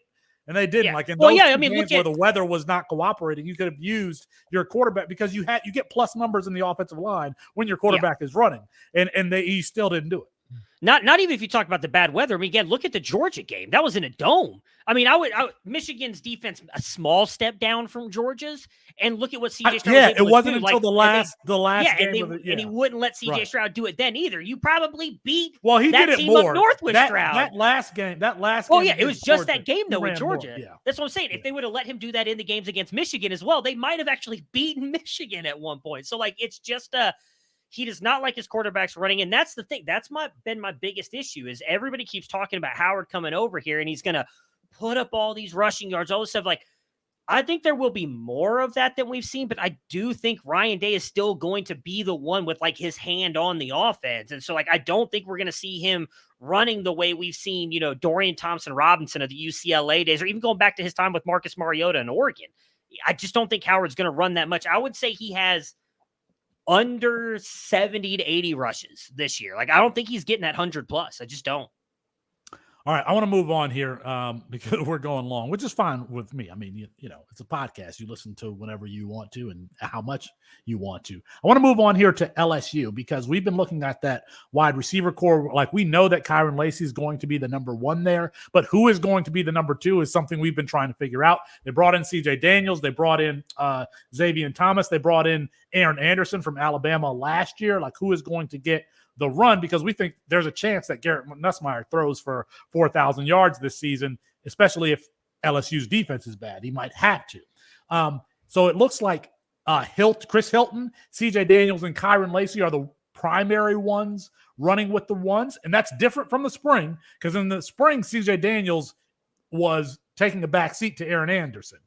And they didn't. Like in those games where the weather was not cooperating, you could have used your quarterback because you get plus numbers in the offensive line when your quarterback is running, and he still didn't do it. Not even if you talk about the bad weather. I mean, again, look at the Georgia game. That was in a dome. I mean, Michigan's defense a small step down from Georgia's, and look at what CJ Stroud was able it wasn't until the last game. And he wouldn't let CJ Stroud do it then either. You probably beat he that did team it more. up north with Stroud. That last game. It was just that game though with Georgia. That's what I'm saying. Yeah. If they would have let him do that in the games against Michigan as well, they might have actually beaten Michigan at one point. So it's just he does not like his quarterbacks running. And that's the thing. That's been my biggest issue is everybody keeps talking about Howard coming over here and he's going to put up all these rushing yards, all this stuff. I think there will be more of that than we've seen, but I do think Ryan Day is still going to be the one with his hand on the offense. And so I don't think we're going to see him running the way we've seen, Dorian Thompson-Robinson of the UCLA days, or even going back to his time with Marcus Mariota in Oregon. I just don't think Howard's going to run that much. I would say he has under 70 to 80 rushes this year. I don't think he's getting that 100 plus. I just don't. All right, I want to move on here because we're going long, which is fine with me. I mean, it's a podcast. You listen to whenever you want to and how much you want to. I want to move on here to LSU because we've been looking at that wide receiver core. We know that Kyron Lacy is going to be the number one there, but who is going to be the number two is something we've been trying to figure out. They brought in C.J. Daniels. They brought in Xavier Thomas. They brought in Aaron Anderson from Alabama last year. Who is going to get the run, because we think there's a chance that Garrett Nussmeier throws for 4,000 yards this season, especially if LSU's defense is bad. He might have to. So it looks like Chris Hilton, C.J. Daniels, and Kyron Lacy are the primary ones running with the ones, and that's different from the spring because in the spring, C.J. Daniels was taking a back seat to Aaron Anderson.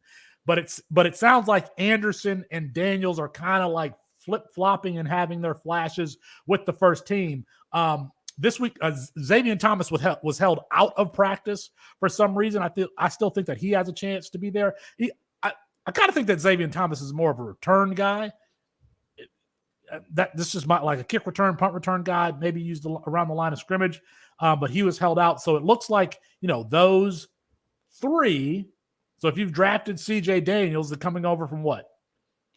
But it sounds like Anderson and Daniels are kind of flip-flopping and having their flashes with the first team. This week, Xavier Thomas was held out of practice for some reason. I still think that he has a chance to be there. I kind of think that Xavier Thomas is more of a return guy. This is a kick return, punt return guy, maybe used around the line of scrimmage, but he was held out. So it looks like those three. So if you've drafted C.J. Daniels, they're coming over from what?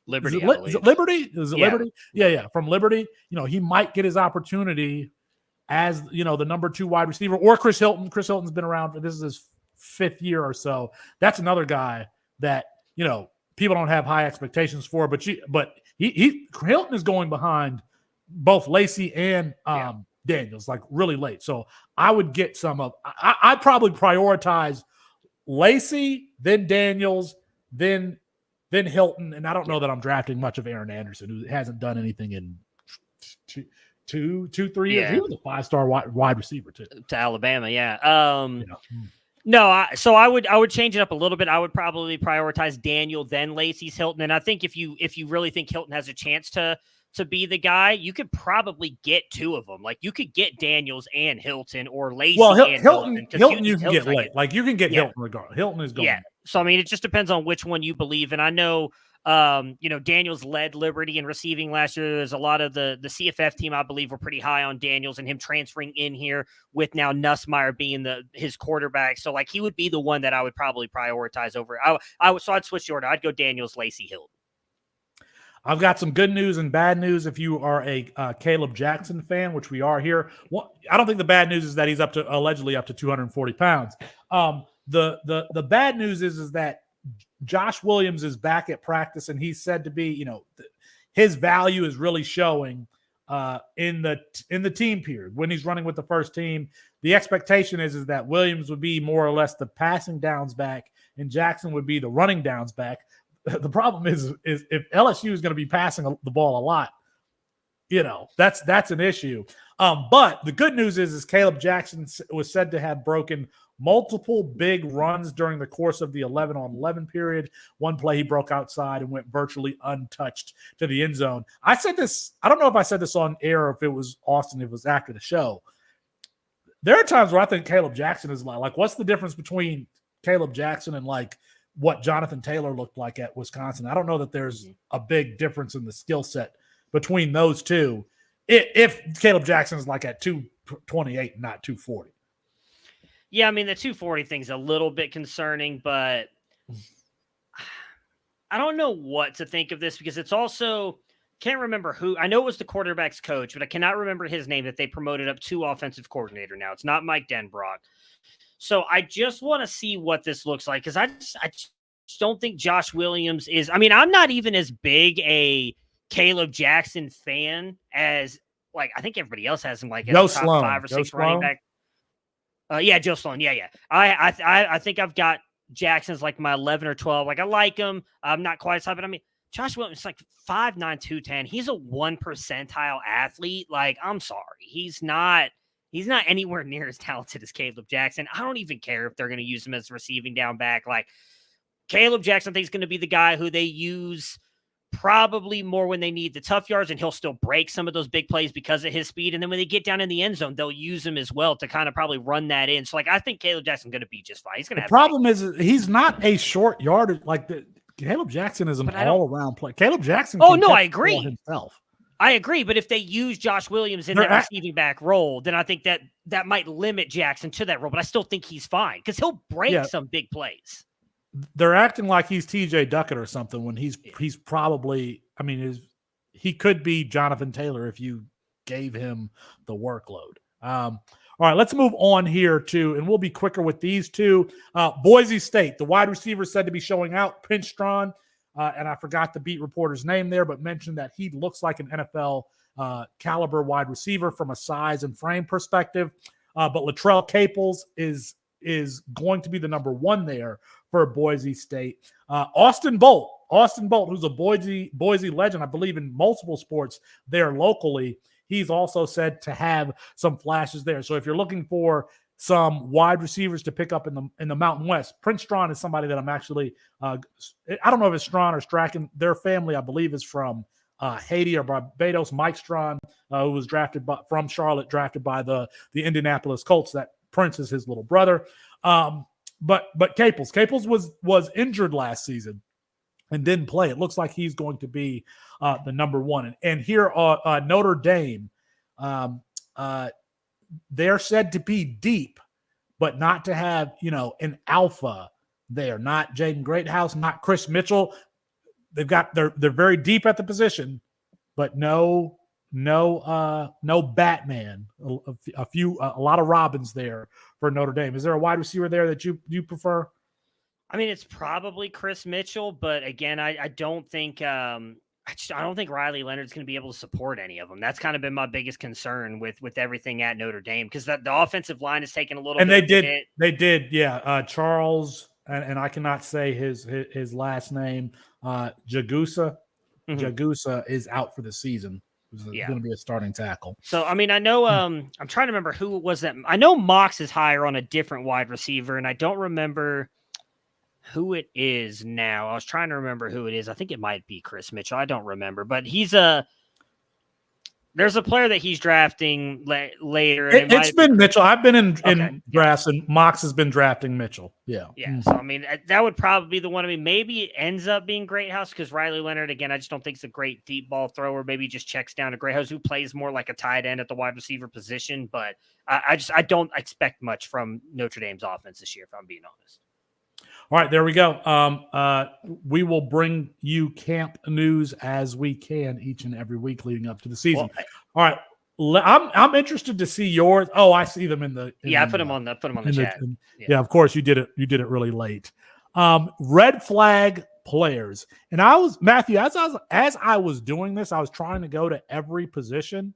Liberty. Is it Liberty? Liberty? Yeah. From Liberty, he might get his opportunity as, the number two wide receiver, or Chris Hilton. Chris Hilton's been around. This is his fifth year or so. That's another guy that, people don't have high expectations for, but Hilton is going behind both Lacy and Daniels, like really late. So I would get some of. I'd probably prioritize Lacy, then Daniels, then Hilton, and I don't know that I'm drafting much of Aaron Anderson, who hasn't done anything in 3 years. He was a 5-star wide receiver too to Alabama. Yeah. Yeah. No, so I would change it up a little bit. I would probably prioritize Daniel, then Lacey's Hilton, and I think if you really think Hilton has a chance to be the guy, you could probably get two of them. Like you could get Daniels and Hilton, or Lacey and Hilton. Hilton you can get late. Like you can get Hilton regardless. Hilton is going. Yeah. So I mean, it just depends on which one you believe. And I know, Daniels led Liberty in receiving last year. There's a lot of the CFF team, I believe, were pretty high on Daniels and him transferring in here with now Nussmeier being his quarterback. So like he would be the one that I would probably prioritize over. So I'd switch the order. I'd go Daniels, Lacey, Hilton. I've got some good news and bad news if you are a Caleb Jackson fan, which we are here. Well, I don't think the bad news is that he's allegedly up to 240 pounds. The bad news is that Josh Williams is back at practice, and he's said to be, his value is really showing in the team period when he's running with the first team. The expectation is that Williams would be more or less the passing downs back, and Jackson would be the running downs back. The problem is if LSU is going to be passing the ball a lot, that's an issue. But the good news is Caleb Jackson was said to have broken multiple big runs during the course of the 11-on-11 period. One play he broke outside and went virtually untouched to the end zone. I said this, I don't know if I said this on air or if it was Austin, if it was after the show. There are times where I think Caleb Jackson is like what's the difference between Caleb Jackson and like what Jonathan Taylor looked like at Wisconsin? I don't know that there's a big difference in the skill set between those two. If Caleb Jackson is like at 228, not 240. Yeah, I mean, the 240 thing's a little bit concerning, but I don't know what to think of this because it's also can't remember who. I know it was the quarterback's coach, but I cannot remember his name that they promoted up to offensive coordinator now. It's not Mike Denbrock. So I just want to see what this looks like because I just don't think Josh Williams is. I mean, I'm not even as big a Caleb Jackson fan as like I think everybody else has him like as a top 5 or 6 running back. Yeah, Joe Sloan. Yeah. I think I've got Jackson's like my 11 or 12. Like I like him. I'm not quite as high, but I mean, Josh Williams is like 5'9", 210. He's a 1 percentile athlete. Like I'm sorry, he's not anywhere near as talented as Caleb Jackson. I don't even care if they're going to use him as receiving down back. Like Caleb Jackson, I think is going to be the guy who they use probably more when they need the tough yards, and he'll still break some of those big plays because of his speed. And then when they get down in the end zone, they'll use him as well to kind of probably run that in. So like, I think Caleb Jackson's going to be just fine. He's going to have. The problem is he's not a short yardage. Like Caleb Jackson is an all around play. Caleb Jackson. Oh no, I agree. Himself. I agree, but if they use Josh Williams in that receiving back role, then I think that might limit Jackson to that role. But I still think he's fine because he'll break some big plays. They're acting like he's TJ Duckett or something when he's probably. I mean, he could be Jonathan Taylor if you gave him the workload. All right, let's move on here and we'll be quicker with these two. Boise State, the wide receiver said to be showing out, Pinstron. And I forgot the beat reporter's name there, but mentioned that he looks like an NFL caliber wide receiver from a size and frame perspective. But Latrell Caples is going to be the number 1 there for Boise State. Austin Bolt, who's a Boise legend, I believe in multiple sports there locally. He's also said to have some flashes there. So if you're looking for some wide receivers to pick up in the Mountain West, Prince Strawn is somebody that I'm actually I don't know if it's Strawn or Strachan. Their family, I believe, is from Haiti or Barbados. Mike Strawn, who was drafted from Charlotte, drafted by the Indianapolis Colts. That Prince is his little brother. But Caples was injured last season and didn't play. It looks like he's going to be the number 1. And here, Notre Dame, they're said to be deep, but not to have, an alpha there. Not Jaden Greathouse, not Chris Mitchell. They're very deep at the position, but no Batman. A lot of Robins there for Notre Dame. Is there a wide receiver there that you prefer? I mean, it's probably Chris Mitchell, but again, I don't think I don't think Riley Leonard's going to be able to support any of them. That's kind of been my biggest concern with everything at Notre Dame, because the offensive line is taking a little and bit. They did. Yeah. Charles, and I cannot say his last name, Jagusa. Mm-hmm. Jagusa is out for the season. He's going to be a starting tackle. So, I mean, I know I'm trying to remember who it was that I know Mox is higher on a different wide receiver, and I don't remember who it is now. I was trying to remember who it is. I think it might be Chris Mitchell. I don't remember, but there's a player that he's drafting later. And it's been Mitchell. I've been in drafts, and Mox has been drafting Mitchell. Yeah. Yeah. So, I mean, that would probably be the one. I mean, maybe it ends up being Greathouse, because Riley Leonard, again, I just don't think it's a great deep ball thrower. Maybe he just checks down to Greathouse, who plays more like a tight end at the wide receiver position. But I don't expect much from Notre Dame's offense this year, if I'm being honest. All right, there we go. We will bring you camp news as we can each and every week leading up to the season. All right, I'm interested to see yours. Oh, I see them in the. I put them on the chat. Yeah, of course you did it. You did it really late. Red flag players, and Matthew, as I was doing this, I was trying to go to every position,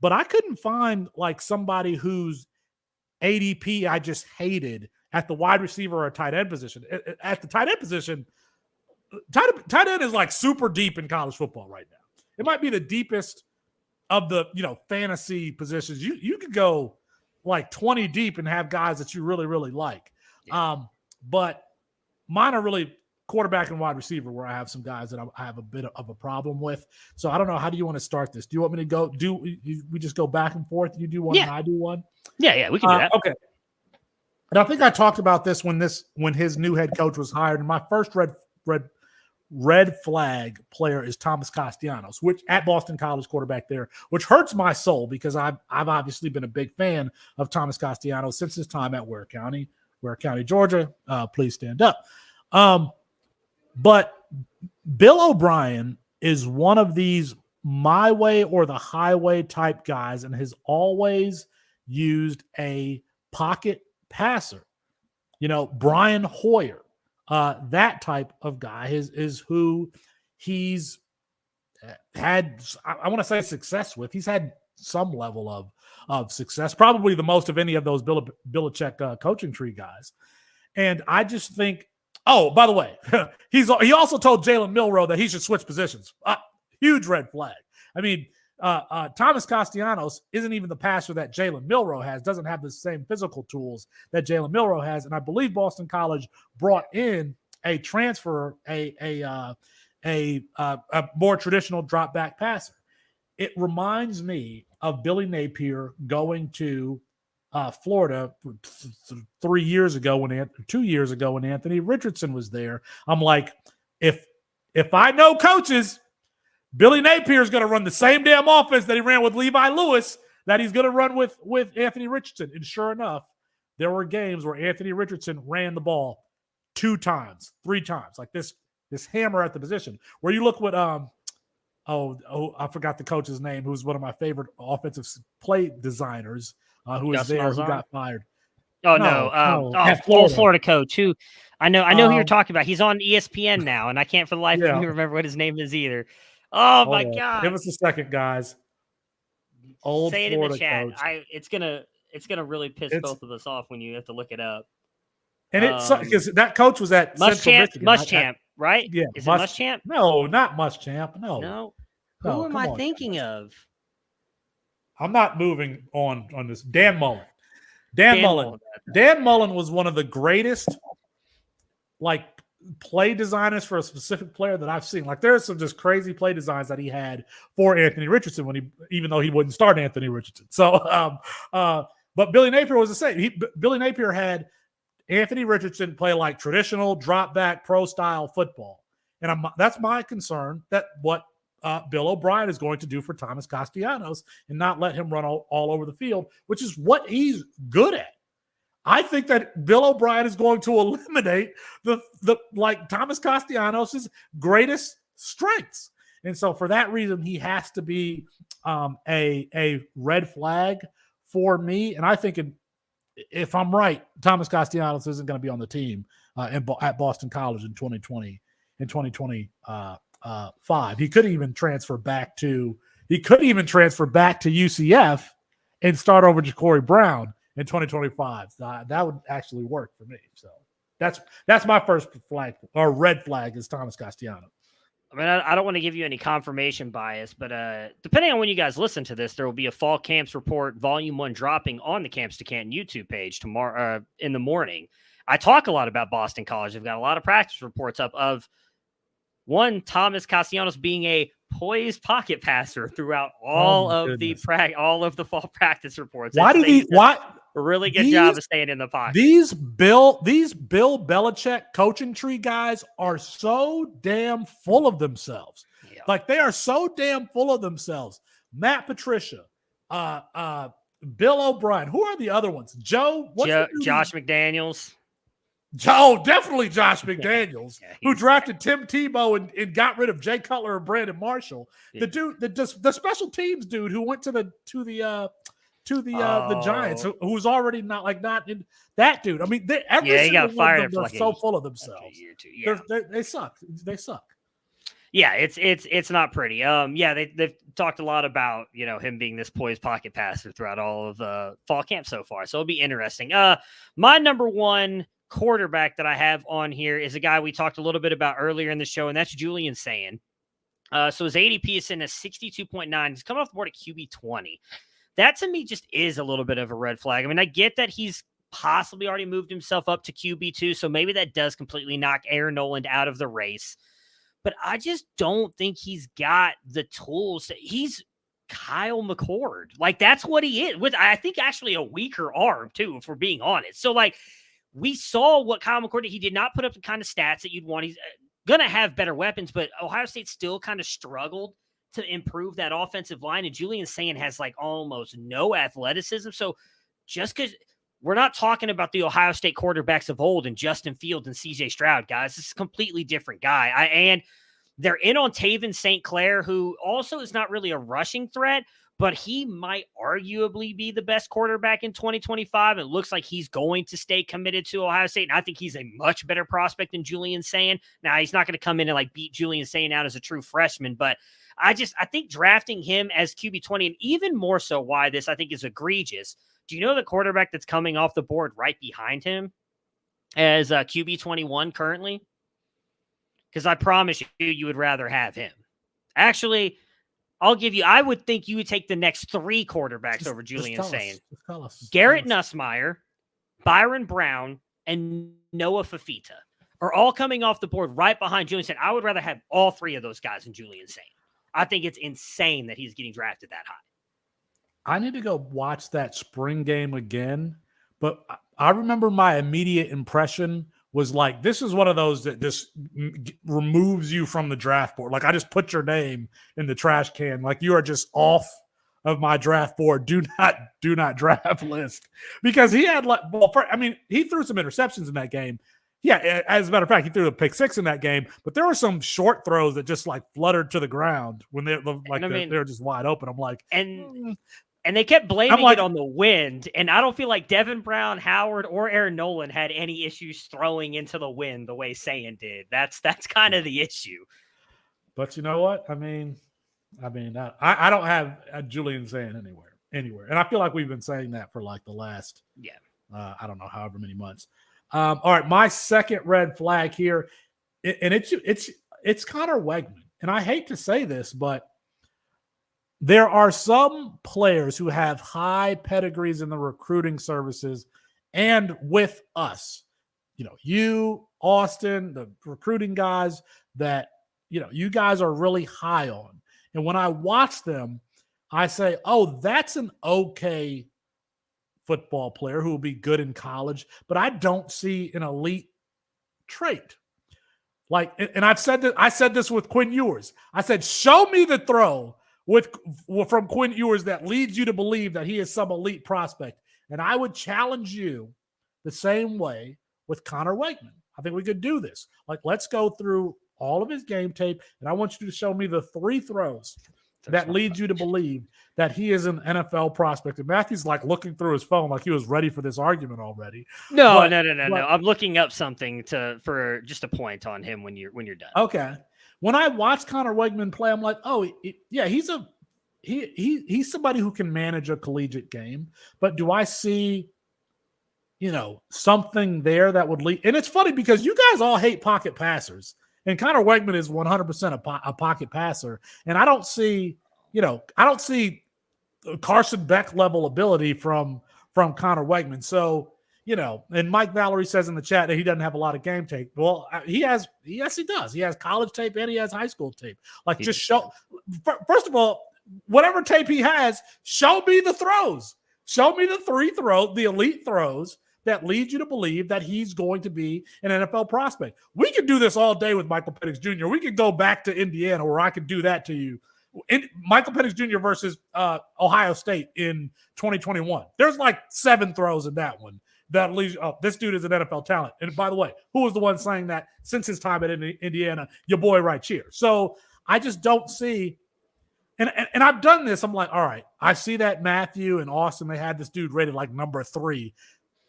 but I couldn't find like somebody whose ADP I just hated at the wide receiver or tight end position. At the tight end position, tight end is like super deep in college football right now. It might be the deepest of the fantasy positions. You could go like 20 deep and have guys that you really, really like. Yeah. But mine are really quarterback and wide receiver, where I have some guys that I have a bit of a problem with. So I don't know. How do you want to start this? Do you want me to go? We just go back and forth? You do one and I do one? Yeah, we can do that. Okay. And I think I talked about this when his new head coach was hired. And my first red flag player is Thomas Castellanos, which at Boston College, quarterback there, which hurts my soul because I've obviously been a big fan of Thomas Castellanos since his time at Ware County, Georgia. Please stand up. But Bill O'Brien is one of these my way or the highway type guys, and has always used a pocket passer. Brian Hoyer, that type of guy is who he's had, I want to say, success with. He's had some level of success, probably the most of any of those Belichick coaching tree guys. And I just think, oh, by the way, he also told Jalen Milroe that he should switch positions. Huge red flag. I mean, Thomas Castellanos isn't even the passer that Jalen Milroe has, doesn't have the same physical tools that Jalen Milroe has. And I believe Boston College brought in a transfer, a more traditional drop back passer. It reminds me of Billy Napier going to Florida 2 years ago when Anthony Richardson was there. I'm like, if I know coaches, Billy Napier is going to run the same damn offense that he ran with Levi Lewis that he's going to run with Anthony Richardson. And sure enough, there were games where Anthony Richardson ran the ball 2 times, 3 times, like this hammer at the position. Where you look what I forgot the coach's name, who's one of my favorite offensive play designers, who was there, who got fired. Florida coach who I know who you're talking about. He's on ESPN now, and I can't for the life of me remember what his name is either. Oh my God! Give us a second, guys. Say it Florida in the chat. coach. It's gonna really piss both of us off when you have to look it up. And it's because that coach was at Central Michigan. Muschamp, right? Yeah. Is it Muschamp? No, not Muschamp. No. Who am I thinking of? I'm not moving on this. Dan Mullen. Dan Mullen was one of the greatest, play designers for a specific player that I've seen. Like, there's some just crazy play designs that he had for Anthony Richardson even though he wouldn't start Anthony Richardson. So, but Billy Napier was the same. Billy Napier had Anthony Richardson play like traditional drop back pro style football. And that's my concern, that what Bill O'Brien is going to do for Thomas Castellanos and not let him run all over the field, which is what he's good at. I think that Bill O'Brien is going to eliminate the Thomas Castellanos' greatest strengths. And so for that reason, he has to be a red flag for me. And I think if I'm right, Thomas Castellanos isn't going to be on the team at Boston College in 2020. 5. He could even transfer back to UCF and start over Ja'Cory Brown in 2025. That would actually work for me. So that's my first flag or red flag is Thomas Castellanos. I mean, I don't want to give you any confirmation bias, but depending on when you guys listen to this, there will be a Fall Camps Report Volume 1 dropping on the Campus2Canton YouTube page tomorrow in the morning. I talk a lot about Boston College. I've got a lot of practice reports up of one, Thomas Castellanos being a poised pocket passer throughout all of the fall practice reports. Really good job of staying in the pocket. These Bill Belichick coaching tree guys are so damn full of themselves. Yeah. Like they are so damn full of themselves. Matt Patricia, Bill O'Brien. Who are the other ones? Josh McDaniels. Definitely Josh McDaniels, who drafted Tim Tebow and got rid of Jay Cutler and Brandon Marshall. The dude, the special teams dude who went to the Giants, who's already not in that dude. I mean, every single one of them are so full of themselves. They suck. They suck. Yeah, it's not pretty. They've talked a lot about him being this poised pocket passer throughout all of the fall camp so far. So it'll be interesting. My number one quarterback that I have on here is a guy we talked a little bit about earlier in the show, and that's Julian Sayin. So his ADP is in a 62.9. He's coming off the board at QB 20. That to me just is a little bit of a red flag. I mean, I get that he's possibly already moved himself up to QB2, so maybe that does completely knock Aaron Noland out of the race. But I just don't think he's got the tools. He's Kyle McCord. Like, that's what he is. With, I think, actually a weaker arm, too, if we're being honest. So, like, we saw what Kyle McCord did. He did not put up the kind of stats that you'd want. He's going to have better weapons, but Ohio State still kind of struggled to improve that offensive line. And Julian Sayin has like almost no athleticism. So just because we're not talking about the Ohio State quarterbacks of old and Justin Fields and CJ Stroud, guys, this is a completely different guy. And they're in on Taven St. Clair, who also is not really a rushing threat, but he might arguably be the best quarterback in 2025. It looks like he's going to stay committed to Ohio State, and I think he's a much better prospect than Julian Sayin. Now, he's not going to come in and like beat Julian Sayin out as a true freshman, but I think drafting him as QB 20, and even more so why this I think is egregious. Do you know the quarterback that's coming off the board right behind him as QB 21 currently? Because I promise you would rather have him. Actually, I would think you would take the next 3 quarterbacks over Julian Sayin. Garrett Nussmeier, Byron Brown, and Noah Fafita are all coming off the board right behind Julian Sayin. I would rather have all 3 of those guys than Julian Sayin. I think it's insane that he's getting drafted that high. I need to go watch that spring game again, but I remember my immediate impression was like, this is one of those that just removes you from the draft board. Like, I just put your name in the trash can. Like, you are just off of my draft board. Do not draft list. Because he had he threw some interceptions in that game. Yeah, as a matter of fact, he threw a pick 6 in that game, but there were some short throws that just like fluttered to the ground when they're just wide open. I'm like, and they kept blaming it on the wind, and I don't feel like Devin Brown, Howard, or Aaron Noland had any issues throwing into the wind the way Sayin did. That's kind of the issue. But you know what? I mean, I don't have a Julian Sayin anywhere, and I feel like we've been saying that for like the last I don't know however many months. All right, my second red flag here, and it's Connor Weigman, and I hate to say this, but there are some players who have high pedigrees in the recruiting services and with us. You, Austin, the recruiting guys that, you guys are really high on. And when I watch them, I say, oh, that's an okay football player who will be good in college, but I don't see an elite trait. Like, and I said this with Quinn Ewers. I said, show me the throw from Quinn Ewers that leads you to believe that he is some elite prospect. And I would challenge you the same way with Connor Weigman. I think we could do this. Like, let's go through all of his game tape, and I want you to show me the 3 throws that leads you to believe that he is an NFL prospect. And Matthew's like looking through his phone like he was ready for this argument already. No. I'm looking up something for just a point on him when you're done. Okay. when I watch Connor Weigman play, I'm like, oh, yeah, he's somebody who can manage a collegiate game. But do I see, something there that would lead? And it's funny because you guys all hate pocket passers, and Connor Weigman is 100% a pocket passer. And I don't see, Carson Beck level ability from Connor Weigman. So, and Mike Valerie says in the chat that he doesn't have a lot of game tape. Well, yes, he does. He has college tape and he has high school tape. Like, just show, first of all, whatever tape he has, show me the throws. Show me the elite throws that lead you to believe that he's going to be an NFL prospect. We could do this all day with Michael Penix Jr. We could go back to Indiana where I could do that to you. Michael Penix Jr. versus Ohio State in 2021. There's like 7 throws in that one that leads. This dude is an NFL talent. And by the way, who was the one saying that since his time at Indiana? Your boy right here. So I just don't see. And I've done this. I'm like, all right, I see that Matthew and Austin, they had this dude rated like number 3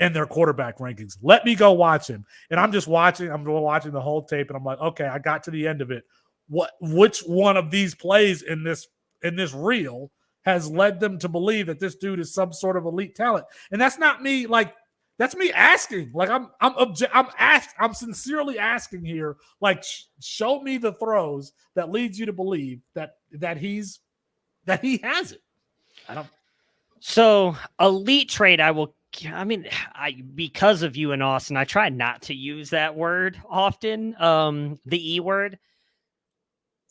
in their quarterback rankings. Let me go watch him. And I'm just watching. I'm watching the whole tape, and I'm like, okay, I got to the end of it. Which one of these plays in this reel has led them to believe that this dude is some sort of elite talent? And that's not me. Like, that's me asking. Like, I'm sincerely asking here. Like, show me the throws that leads you to believe that he has it. I don't. So elite trait, because of you and Austin, I try not to use that word often. The E word.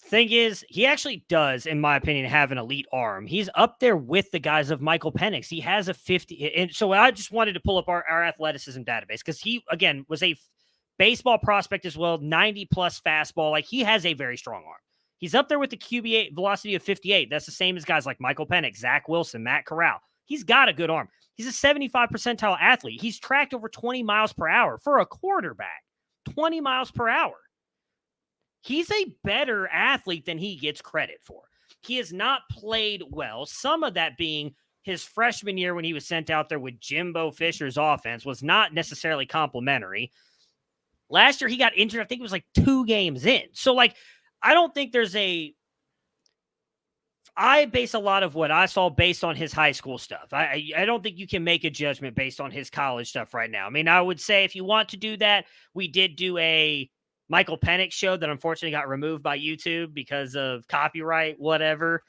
Thing is, he actually does, in my opinion, have an elite arm. He's up there with the guys of Michael Penix. He has a 50. And so I just wanted to pull up our athleticism database because he, again, was a baseball prospect as well, 90-plus fastball. Like, he has a very strong arm. He's up there with the QB velocity of 58. That's the same as guys like Michael Penix, Zach Wilson, Matt Corral. He's got a good arm. He's a 75 percentile athlete. He's tracked over 20 miles per hour for a quarterback. 20 miles per hour. He's a better athlete than he gets credit for. He has not played well. Some of that being his freshman year when he was sent out there with Jimbo Fisher's offense was not necessarily complimentary. Last year he got injured. I think it was like 2 games in. So, like, I don't think I base a lot of what I saw based on his high school stuff. I don't think you can make a judgment based on his college stuff right now. I mean, I would say if you want to do that, we did do a Michael Penix show that unfortunately got removed by YouTube because of copyright, whatever.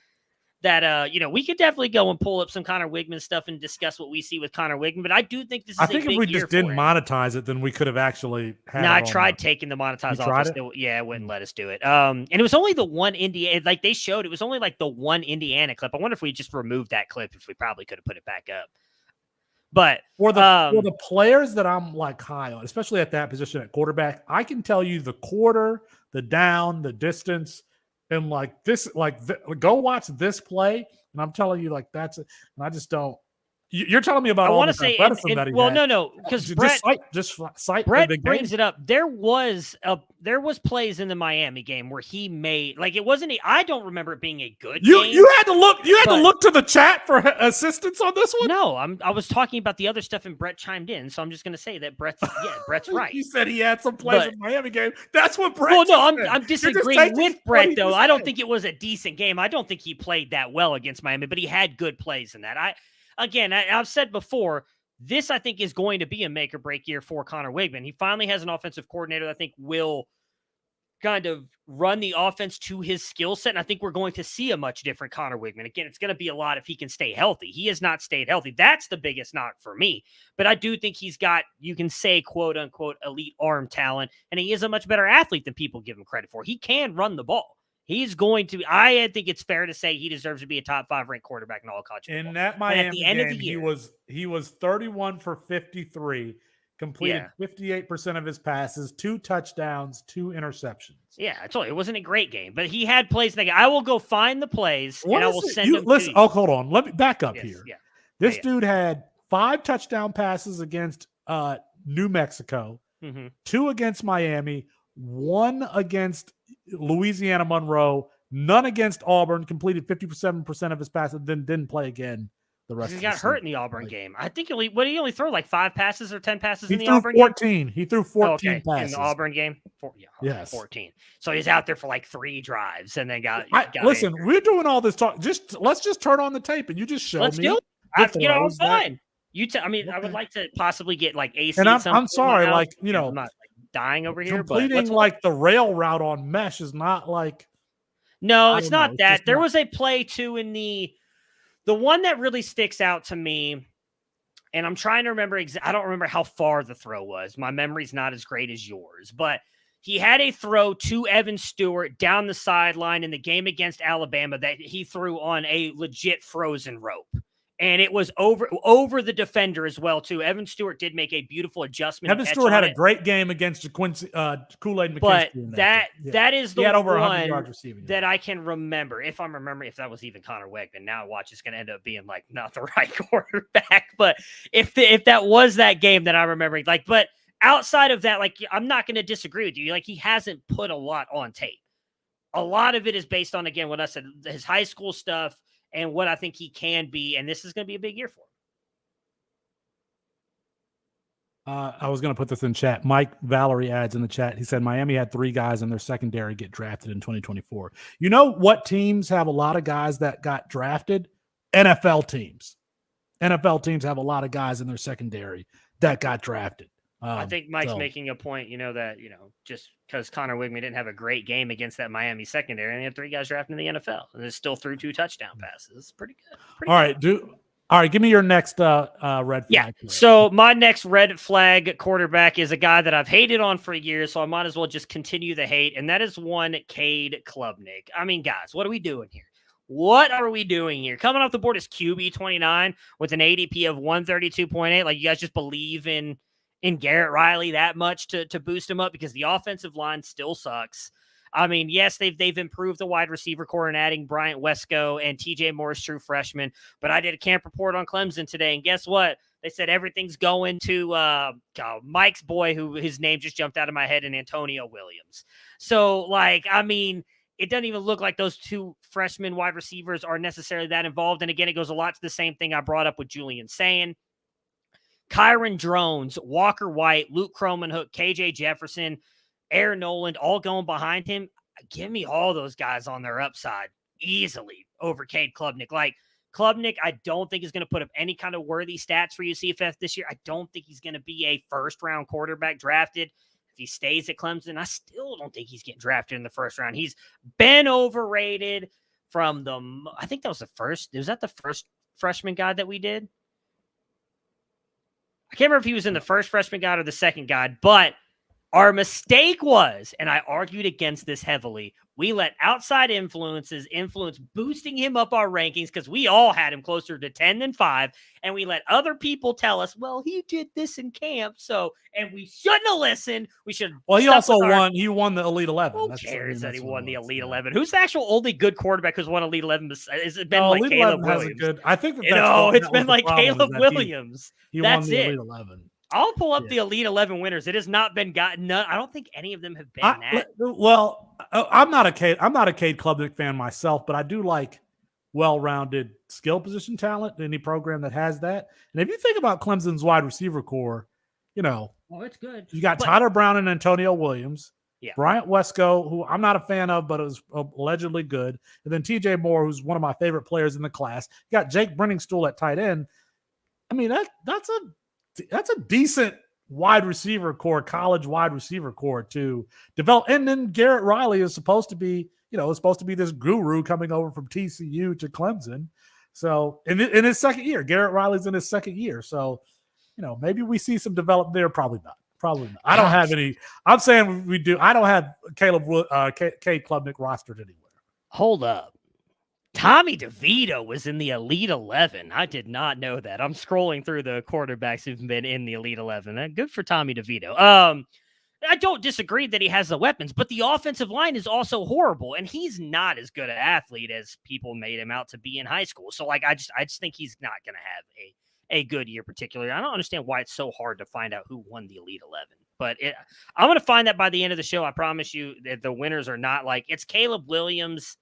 That, we could definitely go and pull up some Connor Weigman stuff and discuss what we see with Connor Weigman. But I do think this is a big year for him. I think if we just didn't monetize it, then we could have actually had I tried taking the monetized off. It wouldn't let us do it. And it was only the one Indiana, like they showed, it was only like the one Indiana clip. I wonder if we just removed that clip, if we probably could have put it back up. But for the players that I'm like high on, especially at that position at quarterback, I can tell you the quarter, the down, the distance, and like this, go watch this play, and I'm telling you, like, that's it. And I just don't. You're telling me about. I want to say, no, because Brett Brett brings it up. There was plays in the Miami game where he made, like, it wasn't. I don't remember it being a good game. You had to look. You had to look to the chat for assistance on this one. No, I was talking about the other stuff, and Brett chimed in. So I'm just going to say that Brett's right. He said he had some plays in the Miami game. That's what Brett. Well, no, I'm disagreeing with Brett though. I don't think it was a decent game. I don't think he played that well against Miami, but he had good plays in that. I've said before, this I think is going to be a make or break year for Connor Weigman. He finally has an offensive coordinator that I think will kind of run the offense to his skill set. And I think we're going to see a much different Connor Weigman. Again, it's going to be a lot if he can stay healthy. He has not stayed healthy. That's the biggest knock for me. But I do think he's got, you can say, quote unquote, elite arm talent. And he is a much better athlete than people give him credit for. He can run the ball. He's going to. I think it's fair to say he deserves to be a top 5 ranked quarterback in all college football. In that Miami at the end of the year, he was 31 for 53, completed 58% of his passes, 2 touchdowns, 2 interceptions. Yeah, I told you it wasn't a great game, but he had plays. I will go find the plays and I will send them. Listen, to you. Hold on. Let me back up here. Yeah. This dude had 5 touchdown passes against New Mexico, 2 against Miami, 1 against Louisiana Monroe, none against Auburn, completed 57% of his passes, then didn't play again the rest. He of got the hurt season. in the Auburn game. I think he only throw like 5 passes or 10 passes He in the threw Auburn 14. game. He threw 14 passes in the Auburn game. Yes. 14. So he's out there for like 3 drives and then got listen. injured. We're doing all this talk. Let's just turn on the tape and you just show Let's me. do it. I'm fine. I would Okay. like to possibly get like AC. And at I'm sorry, I'm not like dying over here. completing like the rail route on mesh is not like. No, it's not that. There not... was a play too in the one that really sticks out to me. And I'm trying to remember. I don't remember how far the throw was. My memory's not as great as yours, but he had a throw to Evan Stewart down the sideline in the game against Alabama that he threw on a legit frozen rope. And it was over the defender as well, too. Evan Stewart did make a beautiful adjustment. Evan Stewart had a great game against Kool-Aid McKinstry. But that is the over one 100 yards receiving that I can remember. If I'm remembering, if that was even Connor Weigman, now watch it's going to end up being like not the right quarterback. But if that was that game that I'm remembering, like, but outside of that, like, I'm not going to disagree with you. Like, he hasn't put a lot on tape. A lot of it is based on, again, what I said, his high school stuff and what I think he can be. And this is going to be a big year for him. I was going to put this in chat. Mike Valerie adds in the chat. He said Miami had 3 guys in their secondary get drafted in 2024. You know what teams have a lot of guys that got drafted? NFL teams. NFL teams have a lot of guys in their secondary that got drafted. I think Mike's making a point, that, just because Connor Weigman didn't have a great game against that Miami secondary, and they had 3 guys drafted in the NFL, and they still threw 2 touchdown passes. It's pretty good. All right, give me your next red flag. Yeah, so my next red flag quarterback is a guy that I've hated on for years, so I might as well just continue the hate, and that is one Cade Klubnik. I mean, guys, what are we doing here? What are we doing here? Coming off the board is QB29 with an ADP of 132.8. Like, you guys just believe in Garrett Riley that much to boost him up, because the offensive line still sucks. I mean, yes, they've improved the wide receiver core and adding Bryant Wesco and TJ Morris, true freshman. But I did a camp report on Clemson today, and guess what? They said everything's going to Mike's boy, who his name just jumped out of my head, and Antonio Williams. So, like, I mean, it doesn't even look like those 2 freshman wide receivers are necessarily that involved. And again, it goes a lot to the same thing I brought up with Julian Sayin. Kyron Drones, Walker White, Luke Cromanhook, KJ Jefferson, Aaron Noland, all going behind him. Give me all those guys on their upside easily over Cade Klubnik. Like, Klubnik, I don't think is going to put up any kind of worthy stats for UCFS this year. I don't think he's going to be a first-round quarterback drafted. If he stays at Clemson, I still don't think he's getting drafted in the first round. He's been overrated from I think that was the first. Was that the first freshman guide that we did? I can't remember if he was in the first freshman guide or the second guide, but our mistake was, and I argued against this heavily, we let outside influence boosting him up our rankings, because we all had him closer to 10 than 5, and we let other people tell us, well, he did this in camp, and we shouldn't have listened. We should. Well, he also won. He won the Elite 11. Who cares that he won the Elite 11? Who's the actual only good quarterback who's won Elite 11? Has it been like Elite Caleb 11 Williams? Has a good. I think it's been like Caleb Williams. That's it. Elite 11. I'll pull up the Elite 11 winners. It has not been gotten. I don't think any of them have been that. Well, I'm not a Cade Klubnik fan myself, but I do like well-rounded skill position talent. Any program that has that, and if you think about Clemson's wide receiver core, it's good. You got Tyler Brown and Antonio Williams, Bryant Wesco, who I'm not a fan of, but is allegedly good, and then TJ Moore, who's one of my favorite players in the class. You got Jake Brenningstool at tight end. I mean, that's a decent wide receiver core, college wide receiver core to develop. And then Garrett Riley is supposed to be, this guru coming over from TCU to Clemson. So in his second year, Garrett Riley's in his second year. So, maybe we see some development there. Probably not. I don't have any. I'm saying we do. I don't have Cade Klubnik rostered anywhere. Hold up. Tommy DeVito was in the Elite 11. I did not know that. I'm scrolling through the quarterbacks who've been in the Elite 11. Good for Tommy DeVito. I don't disagree that he has the weapons, but the offensive line is also horrible, and he's not as good an athlete as people made him out to be in high school. So, like, I just think he's not going to have a good year, particularly. I don't understand why it's so hard to find out who won the Elite 11, but I'm going to find that by the end of the show. I promise you that the winners are not like it's Caleb Williams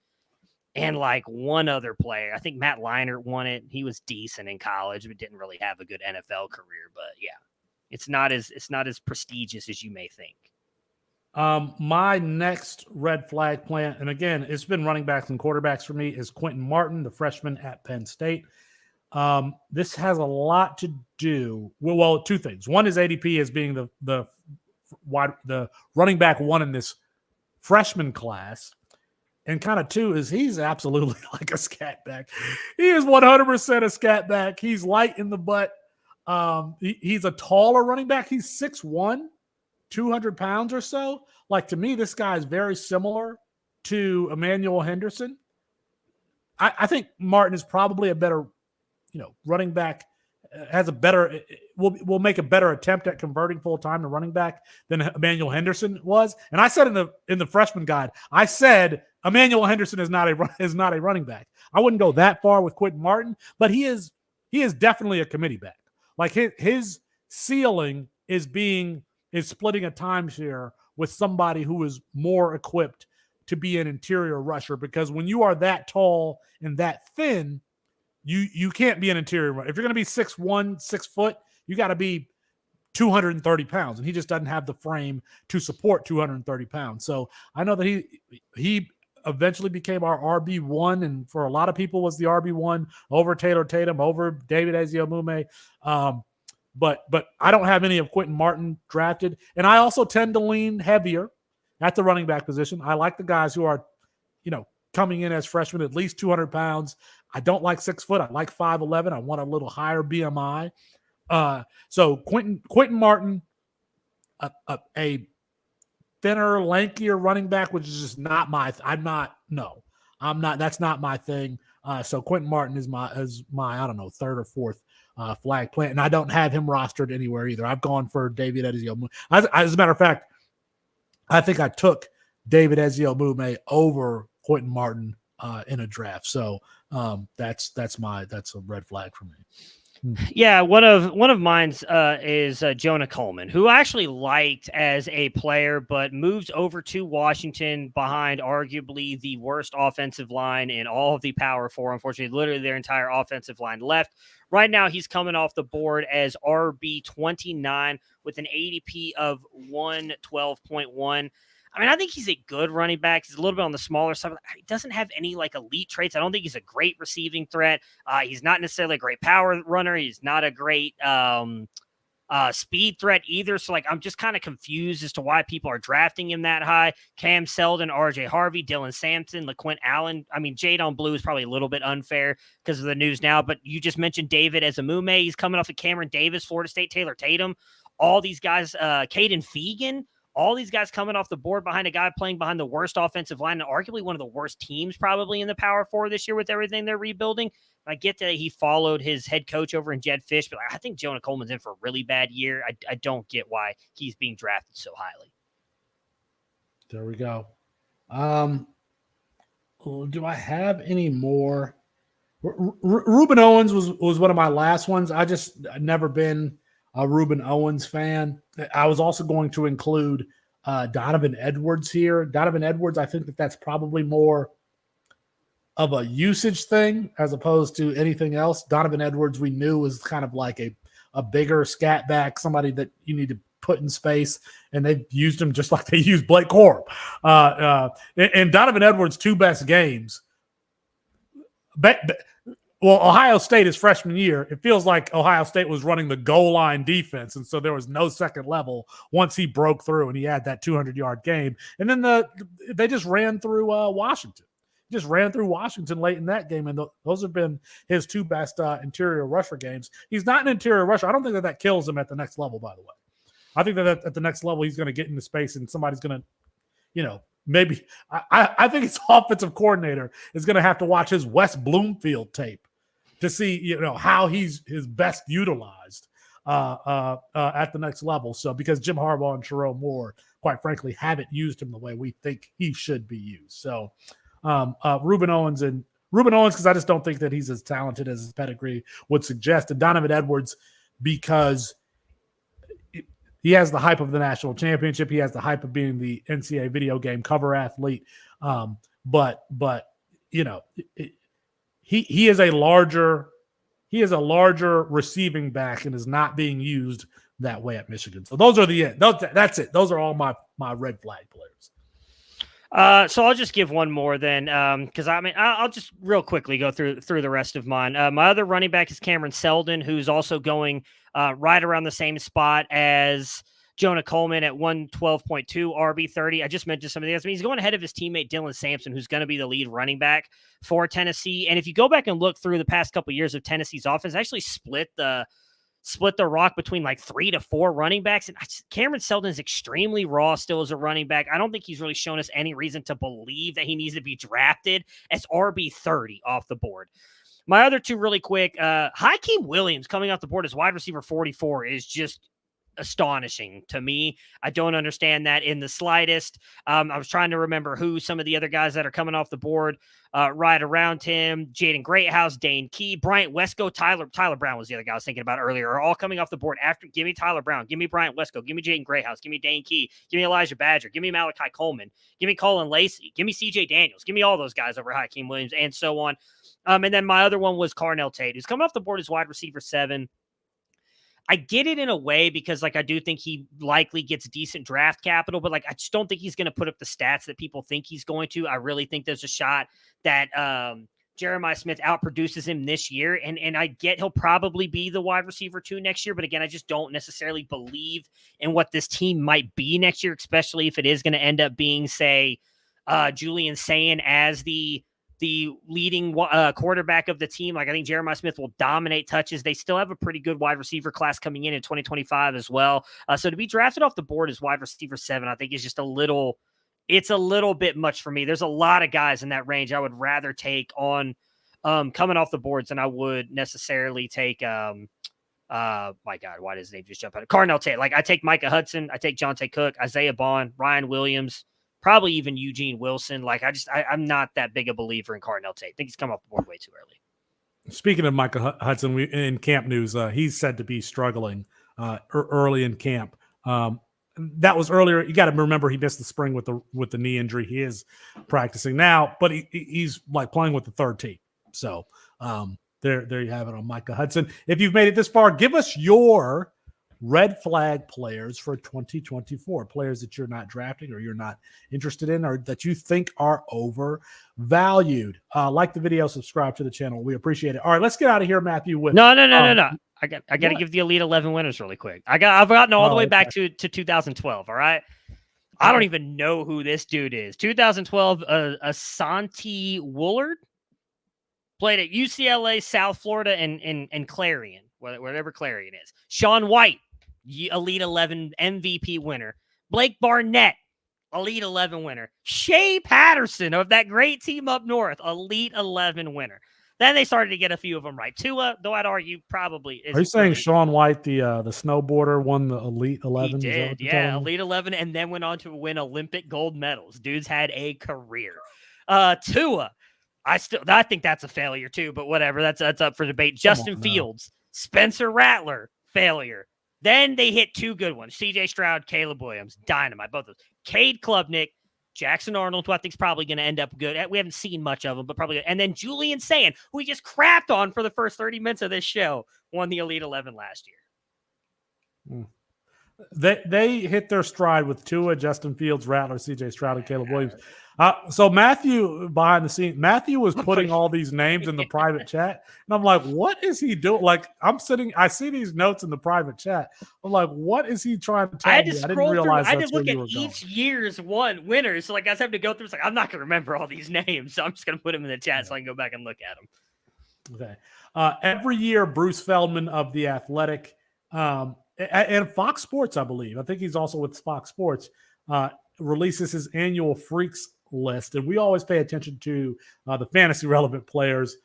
and like one other player. I think Matt Leinart won it. He was decent in college, but didn't really have a good NFL career. But yeah, it's not as prestigious as you may think. My next red flag plant, and again, it's been running backs and quarterbacks for me, is Quentin Martin, the freshman at Penn State. This has a lot to do well, two things. One is ADP as being the running back one in this freshman class. And kind of two is he's absolutely like a scat back. He is 100% a scat back. He's light in the butt. He's a taller running back. He's 6'1", 200 pounds or so. Like, to me, this guy is very similar to Emmanuel Henderson. I think Martin is probably a better, running back, has a better, will make a better attempt at converting full time to running back than Emmanuel Henderson was. And I said in the freshman guide, I said Emmanuel Henderson is not a running back. I wouldn't go that far with Quentin Martin, but he is definitely a committee back. Like, his ceiling is splitting a timeshare with somebody who is more equipped to be an interior rusher, because when you are that tall and that thin, you can't be an interior runner. If you're going to be 6'1", 6 foot, you got to be 230 pounds, and he just doesn't have the frame to support 230 pounds. So I know that he eventually became our RB1, and for a lot of people was the RB1 over Taylor Tatum, over David Eziomume. But I don't have any of Quentin Martin drafted. And I also tend to lean heavier at the running back position. I like the guys who are, coming in as freshmen, at least 200 pounds. I don't like 6 foot. I like 5'11". I want a little higher BMI. So Quentin Martin, a thinner, lankier running back, which is just not my. That's not my thing. So Quentin Martin is my I don't know, third or fourth flag plant, and I don't have him rostered anywhere either. I've gone for David Eziomume. As a matter of fact, I think I took David Eziomume over Quentin Martin in a draft. So that's a red flag for me. Yeah, one of mine's is Jonah Coleman, who I actually liked as a player, but moved over to Washington behind arguably the worst offensive line in all of the Power Four. Unfortunately, literally their entire offensive line left. Right now, he's coming off the board as RB29 with an ADP of 112.1. I mean, I think he's a good running back. He's a little bit on the smaller side. He doesn't have any like elite traits. I don't think he's a great receiving threat. He's not necessarily a great power runner. He's not a great speed threat either. So like, I'm just kind of confused as to why people are drafting him that high. Cam Seldon, RJ Harvey, Dylan Sampson, LaQuint Allen. I mean, Jade on Blue is probably a little bit unfair because of the news now, but you just mentioned David Eziomume. He's coming off of Cameron Davis, Florida State, Taylor Tatum. All these guys, Caden Fegan, all these guys coming off the board behind a guy playing behind the worst offensive line and arguably one of the worst teams probably in the Power Four this year with everything they're rebuilding. I get that he followed his head coach over in Jed Fish, but I think Jonah Coleman's in for a really bad year. I don't get why he's being drafted so highly. There we go. Do I have any more? Reuben Owens was one of my last ones. I've never been a Reuben Owens fan. I was also going to include Donovan Edwards here. Donovan Edwards, I think that's probably more of a usage thing as opposed to anything else. Donovan Edwards, we knew, was kind of like a bigger scat back, somebody that you need to put in space, and they've used him just like they used Blake Corum. And Donovan Edwards' two best games, Ohio State is freshman year. It feels like Ohio State was running the goal line defense, and so there was no second level once he broke through and he had that 200-yard game. And then they just ran through Washington. Just ran through Washington late in that game, and those have been his two best interior rusher games. He's not an interior rusher. I don't think that kills him at the next level, by the way. I think that at the next level he's going to get into space and somebody's going to, maybe I think his offensive coordinator is going to have to watch his West Bloomfield tape to see, how he's his best utilized at the next level. So because Jim Harbaugh and Sherrone Moore, quite frankly, haven't used him the way we think he should be used. So Reuben Owens, because I just don't think that he's as talented as his pedigree would suggest. And Donovan Edwards, because he has the hype of the national championship. He has the hype of being the NCAA video game cover athlete. But he is a larger receiving back and is not being used that way at Michigan. So those are that's it. Those are all my red flag players. So I'll just give one more then, because I'll just real quickly go through the rest of mine. My other running back is Cameron Seldon, who's also going right around the same spot as Jonah Coleman at 112.2 RB30. I just mentioned some of the others. I mean, he's going ahead of his teammate Dylan Sampson, who's going to be the lead running back for Tennessee. And if you go back and look through the past couple of years of Tennessee's offense, actually split the rock between like 3 to 4 running backs. And Cameron Seldon is extremely raw still as a running back. I don't think he's really shown us any reason to believe that he needs to be drafted as RB30 off the board. My other two really quick, Hakeem Williams coming off the board as wide receiver 44 is just astonishing to me. I don't understand that in the slightest. I was trying to remember who some of the other guys that are coming off the board right around him. Jaden Greathouse, Dane Key, Bryant Wesco, Tyler Brown was the other guy I was thinking about earlier, are all coming off the board after. Give me Tyler Brown, give me Bryant Wesco, give me Jaden Greathouse, give me Dane Key, give me Elijah Badger, give me Malachi Coleman, give me Colin Lacey, give me CJ Daniels, give me all those guys over Hakeem Williams, and so on. And then my other one was Carnell Tate, who's coming off the board as wide receiver 7. I get it in a way because, like, I do think he likely gets decent draft capital, but, like, I just don't think he's going to put up the stats that people think he's going to. I really think there's a shot that Jeremiah Smith outproduces him this year, and I get he'll probably be the wide receiver 2 next year, but again, I just don't necessarily believe in what this team might be next year, especially if it is going to end up being, say, Julian Sayin as the leading quarterback of the team. Like, I think Jeremiah Smith will dominate touches. They still have a pretty good wide receiver class coming in 2025 as well. So to be drafted off the board as wide receiver 7, I think is just it's a little bit much for me. There's a lot of guys in that range I would rather take on coming off the boards than I would necessarily take, my God, why does his name just jump out? Carnell Tate. Like, I take Micah Hudson, I take Jonte Cook, Isaiah Bond, Ryan Williams, probably even Eugene Wilson. Like, I'm not that big a believer in Carnell Tate. I think he's come off the board way too early. Speaking of Micah Hudson, in camp news, he's said to be struggling early in camp. That was earlier. You got to remember he missed the spring with the knee injury. He is practicing now, but he's like playing with the third team. So there you have it on Micah Hudson. If you've made it this far, give us your red flag players for 2024, players that you're not drafting or you're not interested in or that you think are overvalued. Like the video, subscribe to the channel. We appreciate it. All right, let's get out of here, Matthew. No. I got to give the Elite 11 winners really quick. I've gotten all the way back to 2012. All right. I don't even know who this dude is. 2012, Asante Woolard played at UCLA, South Florida, and Clarion, whatever Clarion is. Sean White, Elite 11 MVP winner. Blake Barnett, Elite 11 winner. Shea Patterson of that great team up north, Elite 11 winner. Then they started to get a few of them right. Tua, though I'd argue probably is. Are you saying Sean White, the snowboarder, won the Elite 11? He did, yeah, Elite 11, and then went on to win Olympic gold medals. Dude's had a career. Tua, I think that's a failure too, but whatever. That's up for debate. Justin Fields, Spencer Rattler, failure. Then they hit 2 good ones. C.J. Stroud, Caleb Williams, dynamite, both of those. Cade Klubnik, Jackson Arnold, who I think is probably going to end up good. We haven't seen much of him, but probably good. And then Julian Sayin, who we just crapped on for the first 30 minutes of this show, won the Elite 11 last year. They hit their stride with Tua, Justin Fields, Rattler, C.J. Stroud, and Caleb Williams. So Matthew, behind the scenes, Matthew was putting all these names in the private chat, and I'm like, what is he doing? Like, I see these notes in the private chat. I'm like, what is he trying to tell me? I didn't realize. I had to look at each year's winners. So, like, I was having to go through. It's like, I'm not going to remember all these names, so I'm just going to put them in the chat so I can go back and look at them. Okay. Every year, Bruce Feldman of The Athletic and Fox Sports, I believe. I think he's also with Fox Sports. Releases his annual Freaks list, and we always pay attention to the fantasy relevant players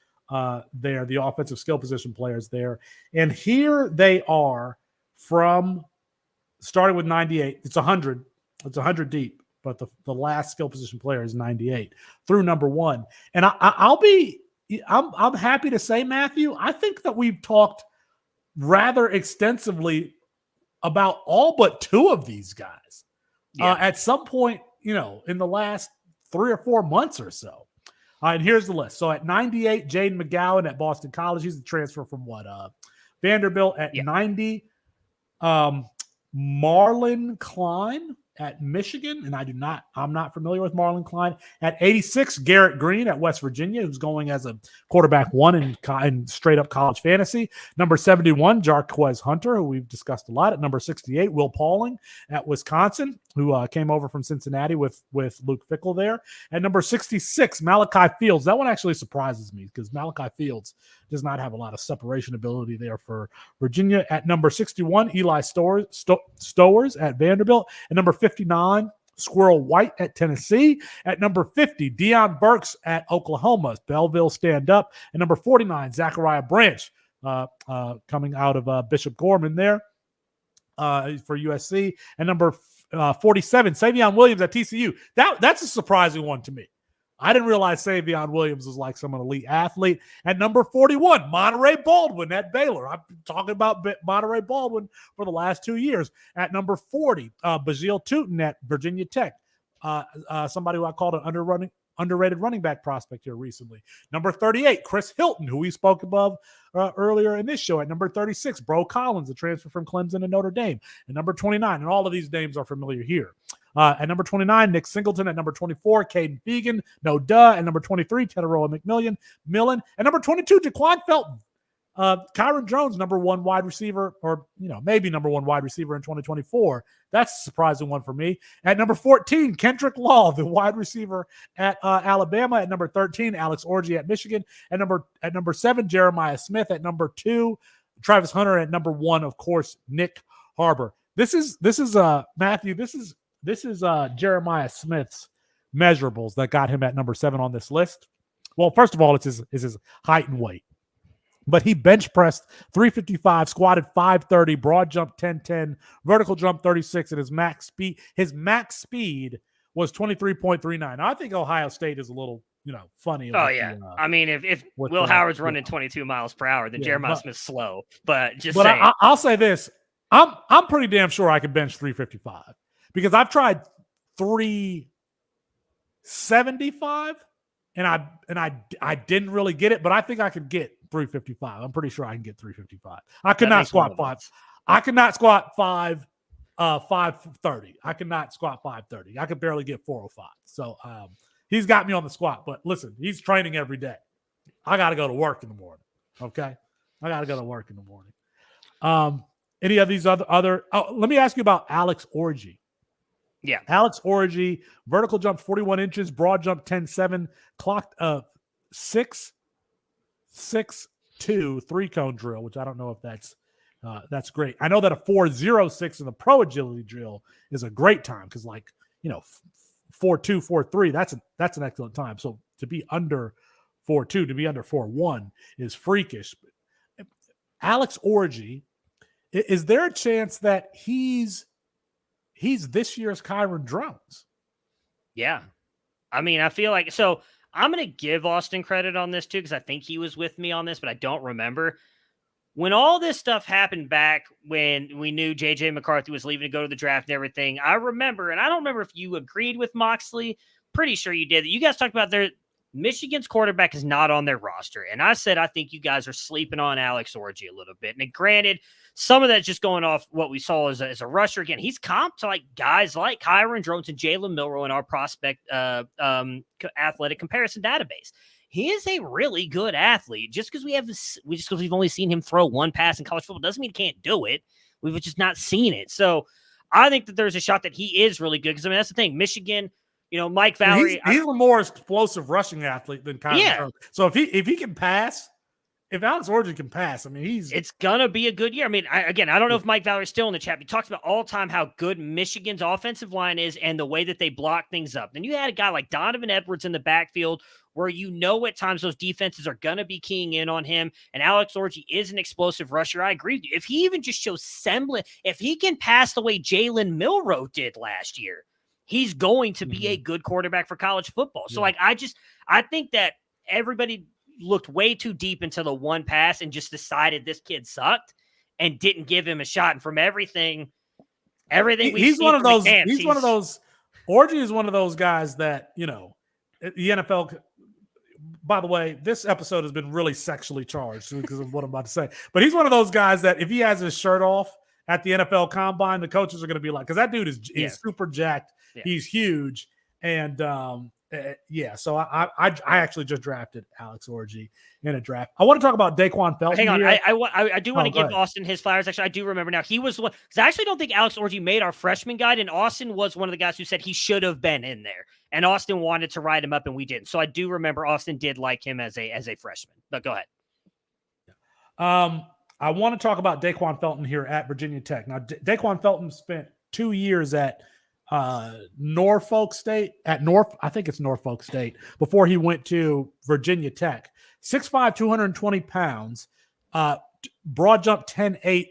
there, the offensive skill position players there. And here they are from starting with 98. It's 100. It's 100 deep, but the last skill position player is 98 through number 1. And I'm happy to say, Matthew, I think that we've talked rather extensively about all but 2 of these guys at some point, in the last 3 or 4 months or so. And here's the list. So at 98, Jaden McGowan at Boston College. He's a transfer from what? Vanderbilt. At 90, Marlon Klein at Michigan, and I'm not familiar with Marlon Klein. At 86, Garrett Green at West Virginia, who's going as a quarterback 1 in straight up college fantasy. Number 71, Jarquez Hunter, who we've discussed a lot. At number 68, Will Pauling at Wisconsin, who came over from Cincinnati with Luke Fickell there. At number 66, Malachi Fields. That one actually surprises me because Malachi Fields does not have a lot of separation ability there for Virginia. At number 61, Eli Stowers at Vanderbilt. At number 59, Squirrel White at Tennessee. At number 50, Deion Burks at Oklahoma. Belleville stand up. At number 49, Zachariah Branch coming out of Bishop Gorman there for USC. And number 47, Savion Williams at TCU. That's a surprising one to me. I didn't realize Savion Williams was like some elite athlete. At number 41, Monterey Baldwin at Baylor. I've been talking about Monterey Baldwin for the last 2 years. At number 40, Bajil Tootin at Virginia Tech. Somebody who I called an underrated running back prospect here recently. Number 38, Chris Hilton, who we spoke above earlier in this show. At number 36, Bro Collins, a transfer from Clemson and Notre Dame. At number 29, and all of these names are familiar here. At number 29, Nick Singleton. At number 24, Caden Fegan. No duh. At number 23, Teteroa Millen. At number 22, Jaquan Felton. Kyron Jones, number 1 wide receiver, or maybe number 1 wide receiver in 2024. That's a surprising one for me. At number 14, Kendrick Law, the wide receiver at Alabama. At number 13, Alex Orji at Michigan. At number 7, Jeremiah Smith. At number 2, Travis Hunter. At number 1, of course, Nick Harbor. This is Matthew. This is Jeremiah Smith's measurables that got him at number 7 on this list. Well, first of all, it's his height and weight. But he bench pressed 355, squatted 530, broad jump 1010, vertical jump 36, and his max speed was 23.39. Now, I think Ohio State is a little, funny. Oh, yeah. I mean, if Will Howard's running 22 miles per hour, then Jeremiah Smith's slow. But saying. I'll say this. I'm pretty damn sure I could bench 355 because I've tried 375 and I didn't really get it, but I think I could get 355. I'm pretty sure I can get 355. I could not squat 5. I could not squat 530. I could not squat 530. I could barely get 405. So he's got me on the squat. But listen, he's training every day. I got to go to work in the morning. Okay, I got to go to work in the morning. Any of these other? Oh, let me ask you about Alex Orji. Yeah, Alex Orji, vertical jump 41 inches, broad jump 10.7, clocked 6.2 3-cone drill, which I don't know if that's great. I know that a 4.06 in the pro agility drill is a great time because 4.2, 4.3, that's an excellent time. So to be under 4.2, to be under 4.1 is freakish. Alex Orji, is there a chance that he's this year's Kyron Drones? Yeah. I mean, I feel like, so I'm going to give Austin credit on this too, because I think he was with me on this, but I don't remember. When all this stuff happened back when we knew J.J. McCarthy was leaving to go to the draft and everything, I remember, and I don't remember if you agreed with Moxley. Pretty sure you did. You guys talked about Michigan's quarterback is not on their roster. And I said, I think you guys are sleeping on Alex Orji a little bit. And granted, some of that's just going off what we saw as a rusher. Again, he's comped to guys like Kyron Drones and Jalen Milroe in our prospect athletic comparison database. He is a really good athlete. Just because we've only seen him throw one pass in college football doesn't mean he can't do it. We've just not seen it. So I think that there's a shot that he is really good. Because that's the thing. Michigan, Mike Valerie. He's a more explosive rushing athlete than Kyron Drones. So if he can pass, if Alex Orji can pass, I mean, it's going to be a good year. I mean, I don't know if Mike Valerie's still in the chat. He talks about all the time how good Michigan's offensive line is and the way that they block things up. Then you had a guy like Donovan Edwards in the backfield where at times those defenses are going to be keying in on him. And Alex Orji is an explosive rusher. I agree with you. If he even just shows semblance, if he can pass the way Jalen Milroe did last year, he's going to be a good quarterback for college football. So, I think that everybody looked way too deep into the one pass and just decided this kid sucked and didn't give him a shot. And from everything he's one of those. Orji is one of those guys that the NFL. by the way, this episode has been really sexually charged because of what I'm about to say. But he's one of those guys that if he has his shirt off at the NFL Combine, the coaches are going to be like, because that dude is super jacked. Yeah. He's huge. And so I actually just drafted Alex Orji in a draft. I want to talk about Daquan Felton. Hang on, I do want to give Austin his flowers. Actually, I do remember now. He was the one, because I actually don't think Alex Orji made our freshman guide, and Austin was one of the guys who said he should have been in there. And Austin wanted to write him up, and we didn't. So I do remember Austin did like him as a freshman. But go ahead. I want to talk about Daquan Felton here at Virginia Tech. Now, Daquan Felton spent 2 years at Norfolk State, I think it's Norfolk State, before he went to Virginia Tech. 6'5", 220 pounds, broad jump 10.8,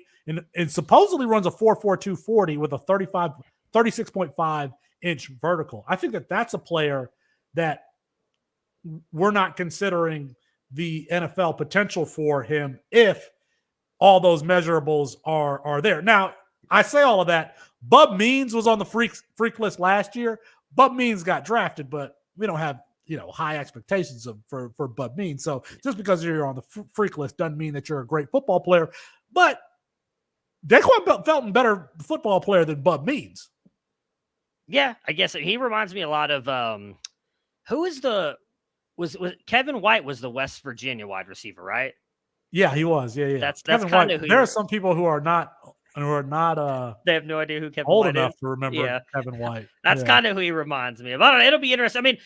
and supposedly runs a 4.4 240 with a 36.5 inch vertical. I think that's a player that we're not considering the NFL potential for him if all those measurables are there. Now, I say all of that. Bub Means was on the freak list last year. Bub Means got drafted, but we don't have high expectations for Bub Means. So just because you're on the freak list doesn't mean that you're a great football player. But Daquan Felton better football player than Bub Means. Yeah, I guess he reminds me a lot of who is was Kevin White was the West Virginia wide receiver, right? Yeah, he was. Yeah. That's kind of who. There are some people who are not they have no idea who Kevin old White enough is. to remember Kevin White. That's kind of who he reminds me of. I don't know, it'll be interesting. I mean,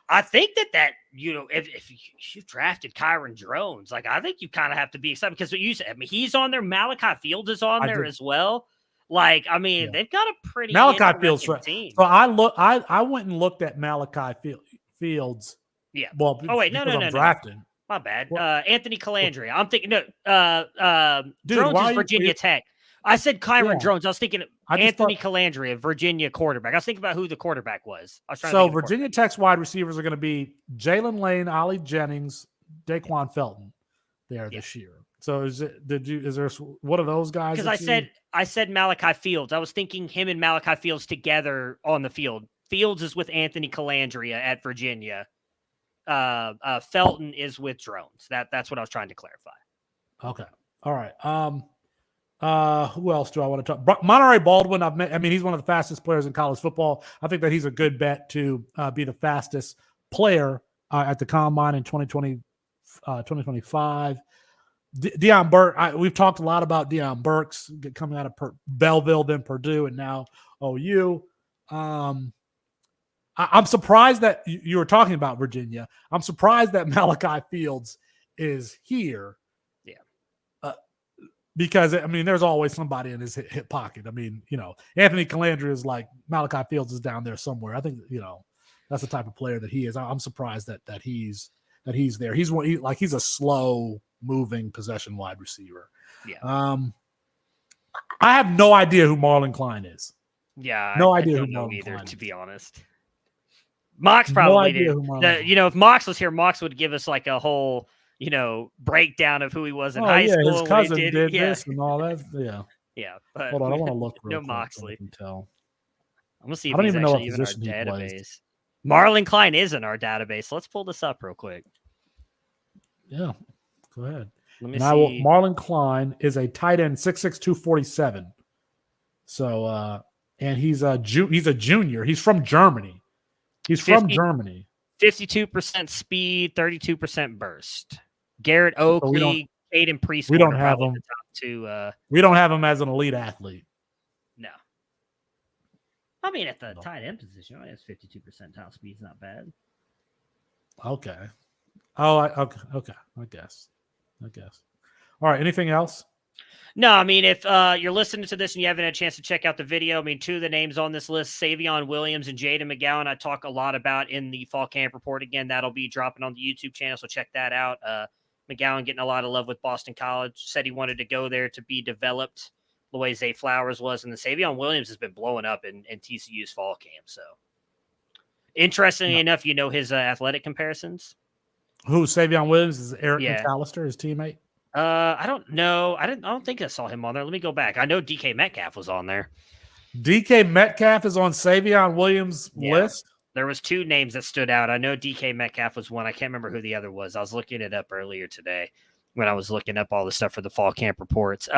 I think that if you drafted Kyron Drones, like I think you kind of have to be excited because what you said. I mean, he's on there. Malachi Fields is on there as well. Like, I mean, they've got a pretty Malachi Fields team. So I went and looked at Malachi Fields. Yeah. Well, no. Drafted. My bad. Anthony Calandria. I'm thinking Drones is Virginia Tech. I said Kyron Drones. I was thinking Anthony Calandria, Virginia quarterback. I was thinking about who the quarterback was. Virginia Tech's wide receivers are going to be Jalen Lane, Ollie Jennings, Daquan Felton there this year. So is there one of those guys? Because I said Malachi Fields. I was thinking him and Malachi Fields together on the field. Fields is with Anthony Calandria at Virginia. Felton is with Drones. That's what I was trying to clarify. Okay. All right. Who else do I want to talk? Monterey Baldwin. He's one of the fastest players in college football. I think that he's a good bet to be the fastest player at the Combine in 2025. Deion Burke. We've talked a lot about Deion Burks coming out of Belleville, then Purdue, and now OU. I'm surprised that you were talking about Virginia. I'm surprised that Malachi Fields is here. Yeah. Because, there's always somebody in his hip pocket. Anthony Calandria is like Malachi Fields is down there somewhere. I think, that's the type of player that he is. I'm surprised that he's there. He's a slow moving possession wide receiver. Yeah. I have no idea who Marlon Klein is. Yeah. No idea who Marlon either, Klein is, to be honest. Mox probably did. If Mox was here, Mox would give us like a whole, breakdown of who he was in high school. His cousin did this and all that. Yeah. Yeah. But hold on, I want to look. No Moxley. I can tell. I'm gonna see if I don't he's even know what actually in our position he database. plays. Marlon Klein is in our database. So let's pull this up real quick. Yeah. Go ahead. Let me see. Marlon Klein is a tight end, 6'6", 247. So, and he's a junior. He's from Germany. He's from Germany. 52% speed, 32% burst. Garrett Oakley, Caden Priest. We don't have him. The top two, we don't have him as an elite athlete. No. At the tight end position, he has 52% top speed. Is not bad. Okay. Okay. I guess. All right. Anything else? No, if you're listening to this and you haven't had a chance to check out the video, two of the names on this list, Savion Williams and Jaden McGowan, I talk a lot about in the fall camp report. Again, that'll be dropping on the YouTube channel, so check that out. McGowan getting a lot of love with Boston College, said he wanted to go there to be developed the way Zay Flowers was, and the Savion Williams has been blowing up in TCU's fall camp. So, interestingly enough, his athletic comparisons. Who, Savion Williams? Is Eric McAllister, his teammate? I don't know. I don't think I saw him on there. Let me go back. I know DK Metcalf was on there. DK Metcalf is on Savion Williams' list. There was two names that stood out. I know DK Metcalf was one. I can't remember who the other was. I was looking it up earlier today when I was looking up all the stuff for the fall camp reports.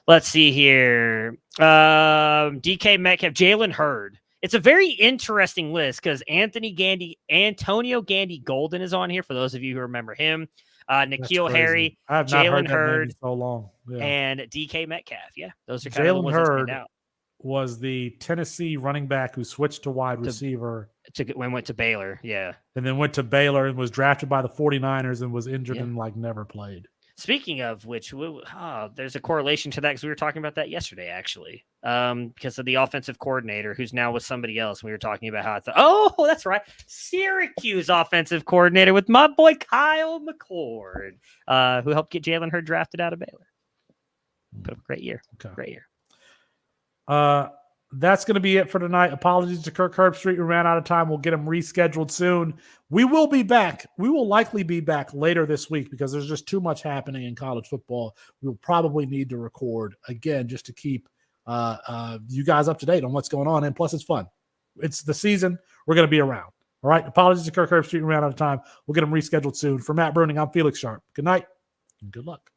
Let's see here. DK Metcalf, Jalen Hurd. It's a very interesting list because Antonio Gandy Golden is on here, for those of you who remember him. N'Keal Harry, Jalen Hurd, so long. Yeah. and DK Metcalf. Yeah, those are kind of the ones that stand out. Was the Tennessee running back who switched to wide receiver. Went to Baylor, yeah. And then went to Baylor and was drafted by the 49ers and was injured and never played. Speaking of which, there's a correlation to that because we were talking about that yesterday, actually, because of the offensive coordinator who's now with somebody else. We were talking about how that's right, Syracuse offensive coordinator with my boy Kyle McCord, who helped get Jalen Hurd drafted out of Baylor. Put up a great year. Okay. Great year. That's going to be it for tonight. Apologies to Kirk Herbstreit. We ran out of time. We'll get him rescheduled soon. We will be back. We will likely be back later this week because there's just too much happening in college football. We'll probably need to record again just to keep you guys up to date on what's going on. And plus, it's fun. It's the season. We're going to be around. All right. Apologies to Kirk Herbstreit. We ran out of time. We'll get him rescheduled soon. For Matt Bruening, I'm Felix Sharpe. Good night and good luck.